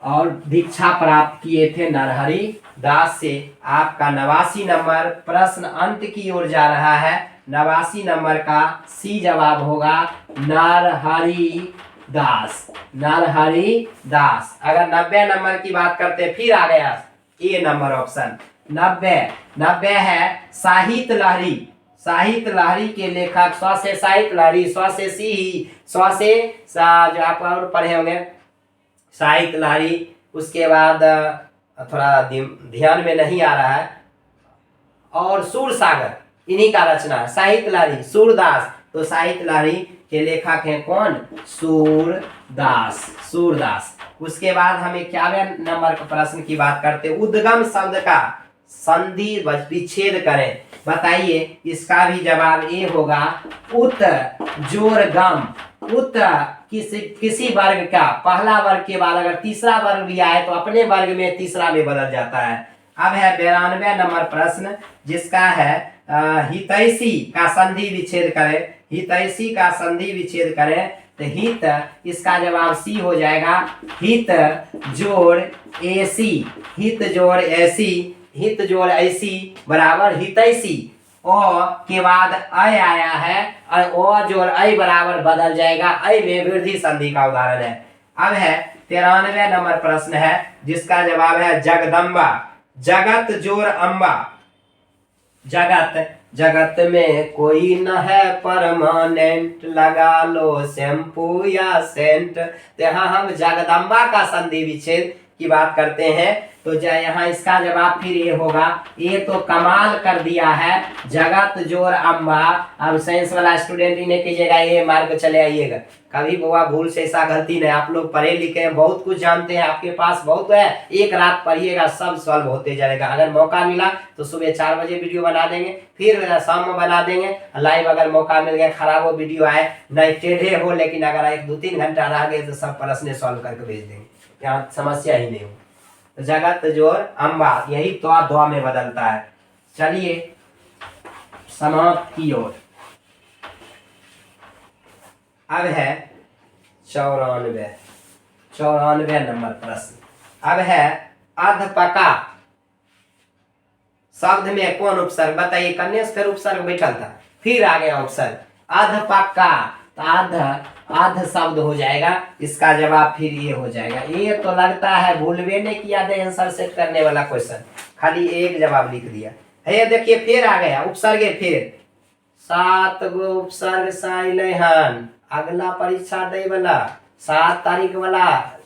और दीक्षा प्राप्त किए थे नरहरि दास से। आपका 89 नंबर प्रश्न अंत की ओर जा रहा है। 89 नंबर का सी जवाब होगा नरहरि दास, नरहरि दास। अगर 90 नंबर की बात करते फिर आ गया ए नंबर ऑप्शन 90 है साहित्य लहरी। साहित्य लहरी के लेखक स्व से साहित्य लहरी, स्व से सी, स्व से जो आप और पढ़े होंगे साहित्य लहरी। उसके बाद थोड़ा ध्यान में नहीं आ रहा है, और सूरसागर इन्हीं का रचना है। साहित्य लहरी सूरदास, तो साहित्य लहरी के लेखक हैं कौन, सूरदास, सूरदास। उसके बाद हम 51 नंबर के प्रश्न की बात करते हैं। उद्गम शब्द का संधि विच्छेद करें। बताइए इसका भी जवाब ए होगा उत जोर गम। उत किसी वर्ग का पहला वर्ग के बाद अगर तीसरा वर्ग भी आए तो अपने वर्ग में तीसरा में बदल जाता है। अब है 92 नंबर प्रश्न, जिसका है हितैषी का संधि विच्छेद करें। हितैषी का संधि विच्छेद करें तो हित, इसका जवाब सी हो जाएगा, हित जोड़ एसी, हित जोड़ ऐसी, हित जोड़ ऐसी बराबर हितैषी। ओ के बाद अय आया है, ओ जोड़ अय बराबर बदल जाएगा, अय में वृद्धि संधि का उदाहरण है। अब है 93 नंबर प्रश्न है, जिसका जवाब है जगदम्बा। जगत जोड़ अम्बा। जगत, जगत में कोई न है परमानेंट, लगा लो शैम्पू या सेंट। तो यहाँ हम जगदम्बा का संधि विच्छेद की बात करते हैं, तो यहाँ इसका जवाब फिर ये होगा। ये तो कमाल कर दिया है, जगत जोड़ अम्बा। अब साइंस वाला स्टूडेंट इन्हें कीजिएगा, ये मार्ग चले आइएगा, कभी बुआ भूल से ऐसा गलती नहीं। आप लोग पढ़े लिखे हैं, बहुत कुछ जानते हैं, आपके पास बहुत है, एक रात पढ़िएगा सब सॉल्व होते जाएगा। अगर मौका मिला तो सुबह 4 बजे वीडियो बना देंगे, फिर शाम में बना देंगे लाइव। अगर मौका मिल गया, खराब वो वीडियो आए नहीं टेढ़े हो, लेकिन अगर 1-2-3 घंटा रह गए तो सब प्रश्न सॉल्व करके भेज देंगे, यहाँ समस्या ही नहीं हो। तो जगत जोड़ अम्बा यही तो दुआ में बदलता है। चलिए समाप्त की ओर। अब है 94 नंबर प्रश्न। अब है अधपका शब्द में कौन उपसर्ग, बताइए। कन्या से फिर उपसर्ग बैठल था, फिर आ गया उपसर्ग। अधपका, तो अध शब्द हो जाएगा, इसका जवाब फिर ये हो जाएगा। ये तो लगता है भूलवे नहीं किया था आंसर सेट करने वाला क्वेश्चन, खाली एक जवाब लिख दिया है। ये देखिए फिर आ गया उपसर्ग, फिर 7 गो उपसर्ग साइलेहन। अगला परीक्षा दे वाला 7 तारीख वाला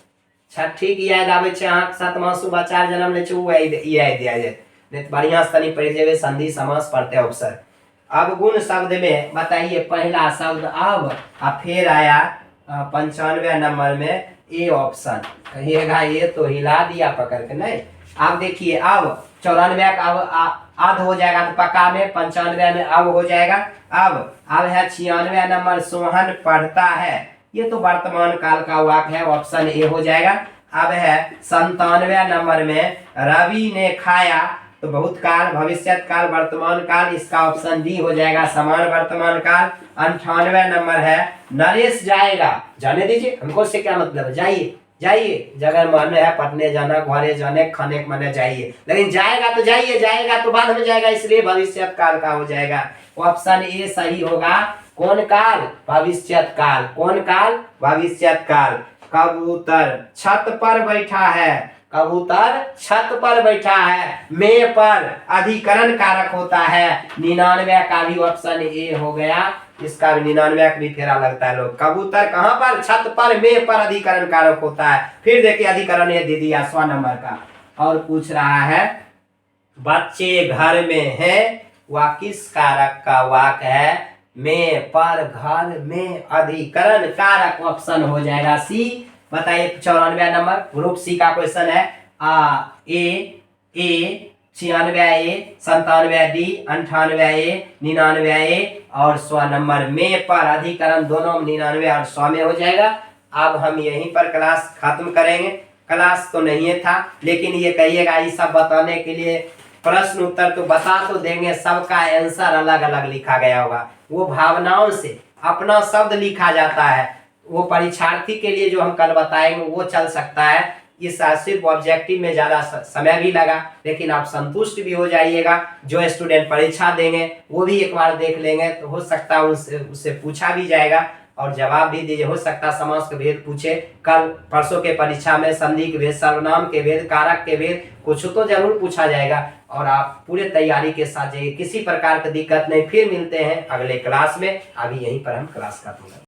छठी की याद आवे छे, अहाँ के साथ मासू बच्चा जन्म ले छे वो याद दिया जाए, नहीं तो बढ़िया से तनी पढ़ जेबे संधि समास पढ़ते उपसर्ग। अब गुण शब्द में बताइए पहला शब्द अब, फिर आया 95 नंबर में ए ऑप्शन। कहिएगा ये तो हिला दिया पकड़ के, नहीं। अब देखिए अब 94 का अब आध हो जाएगा, तो पक्का में 95 में अब हो जाएगा। अब है 96 नंबर सोहन पढ़ता है, ये तो वर्तमान काल का वाक्य है, ऑप्शन ए हो जाएगा। अब है 97 नंबर में रवि ने खाया, तो भूतकाल, भविष्यत काल, वर्तमान काल, इसका ऑप्शन डी हो जाएगा, समान वर्तमान काल। 98 नंबर है नरेश जाएगा, जाने दीजिए, हमको से क्या मतलब, जाइए जाइए, जगह मन है पढ़ने जाना, घरे जाने, खाने के मन जाइए, लेकिन जाएगा तो जाइए, जाएगा तो बाद में जाएगा, इसलिए भविष्यत काल का हो जाएगा। ऑप्शन ए सही होगा। कौन काल, भविष्यत काल। कौन काल, भविष्यत काल। कबूतर छत पर बैठा है, कबूतर छत पर बैठा है, में पर अधिकरण कारक होता है, 99 का भी ऑप्शन ए हो गया, इसका भी 99 का भी फेरा लगता है लोग। कबूतर कहां पर, छत पर, में पर अधिकरण कारक होता है। फिर देखिए अधिकरण ये दे दिया 100 नंबर का। और पूछ रहा है बच्चे घर में हैं, वह किस कारक का वाक्य है, में पर घर में अधिकरण कारक, ऑप्शन हो जाएगा सी। बताइए 94 नंबर ग्रुप सी का क्वेश्चन है। ए 96 ए, 97 डी, 98 ए, 99 ए और 100 नंबर में पर अधिकरण दोनों 99 और 100 में हो जाएगा। अब हम यहीं पर क्लास खत्म करेंगे। क्लास तो नहीं था, लेकिन ये कहिएगा ये सब बताने के लिए प्रश्न उत्तर तो बता तो देंगे, सबका आंसर अलग अलग लिखा गया होगा, वो भावनाओं से अपना शब्द लिखा जाता है, वो परीक्षार्थी के लिए जो हम कल बताएंगे वो चल सकता है। इस सिर्फ ऑब्जेक्टिव में ज़्यादा समय भी लगा, लेकिन आप संतुष्ट भी हो जाइएगा। जो स्टूडेंट परीक्षा देंगे वो भी एक बार देख लेंगे, तो हो सकता है उससे पूछा भी जाएगा और जवाब भी दीजिए। हो सकता है समास के भेद पूछे, कल परसों के परीक्षा में संधि के भेद, सर्वनाम के भेद, कारक के भेद, कुछ तो जरूर पूछा जाएगा। और आप पूरे तैयारी के साथ जाइए, किसी प्रकार की दिक्कत नहीं। फिर मिलते हैं अगले क्लास में, अभी यहीं पर हम क्लास खत्म करें।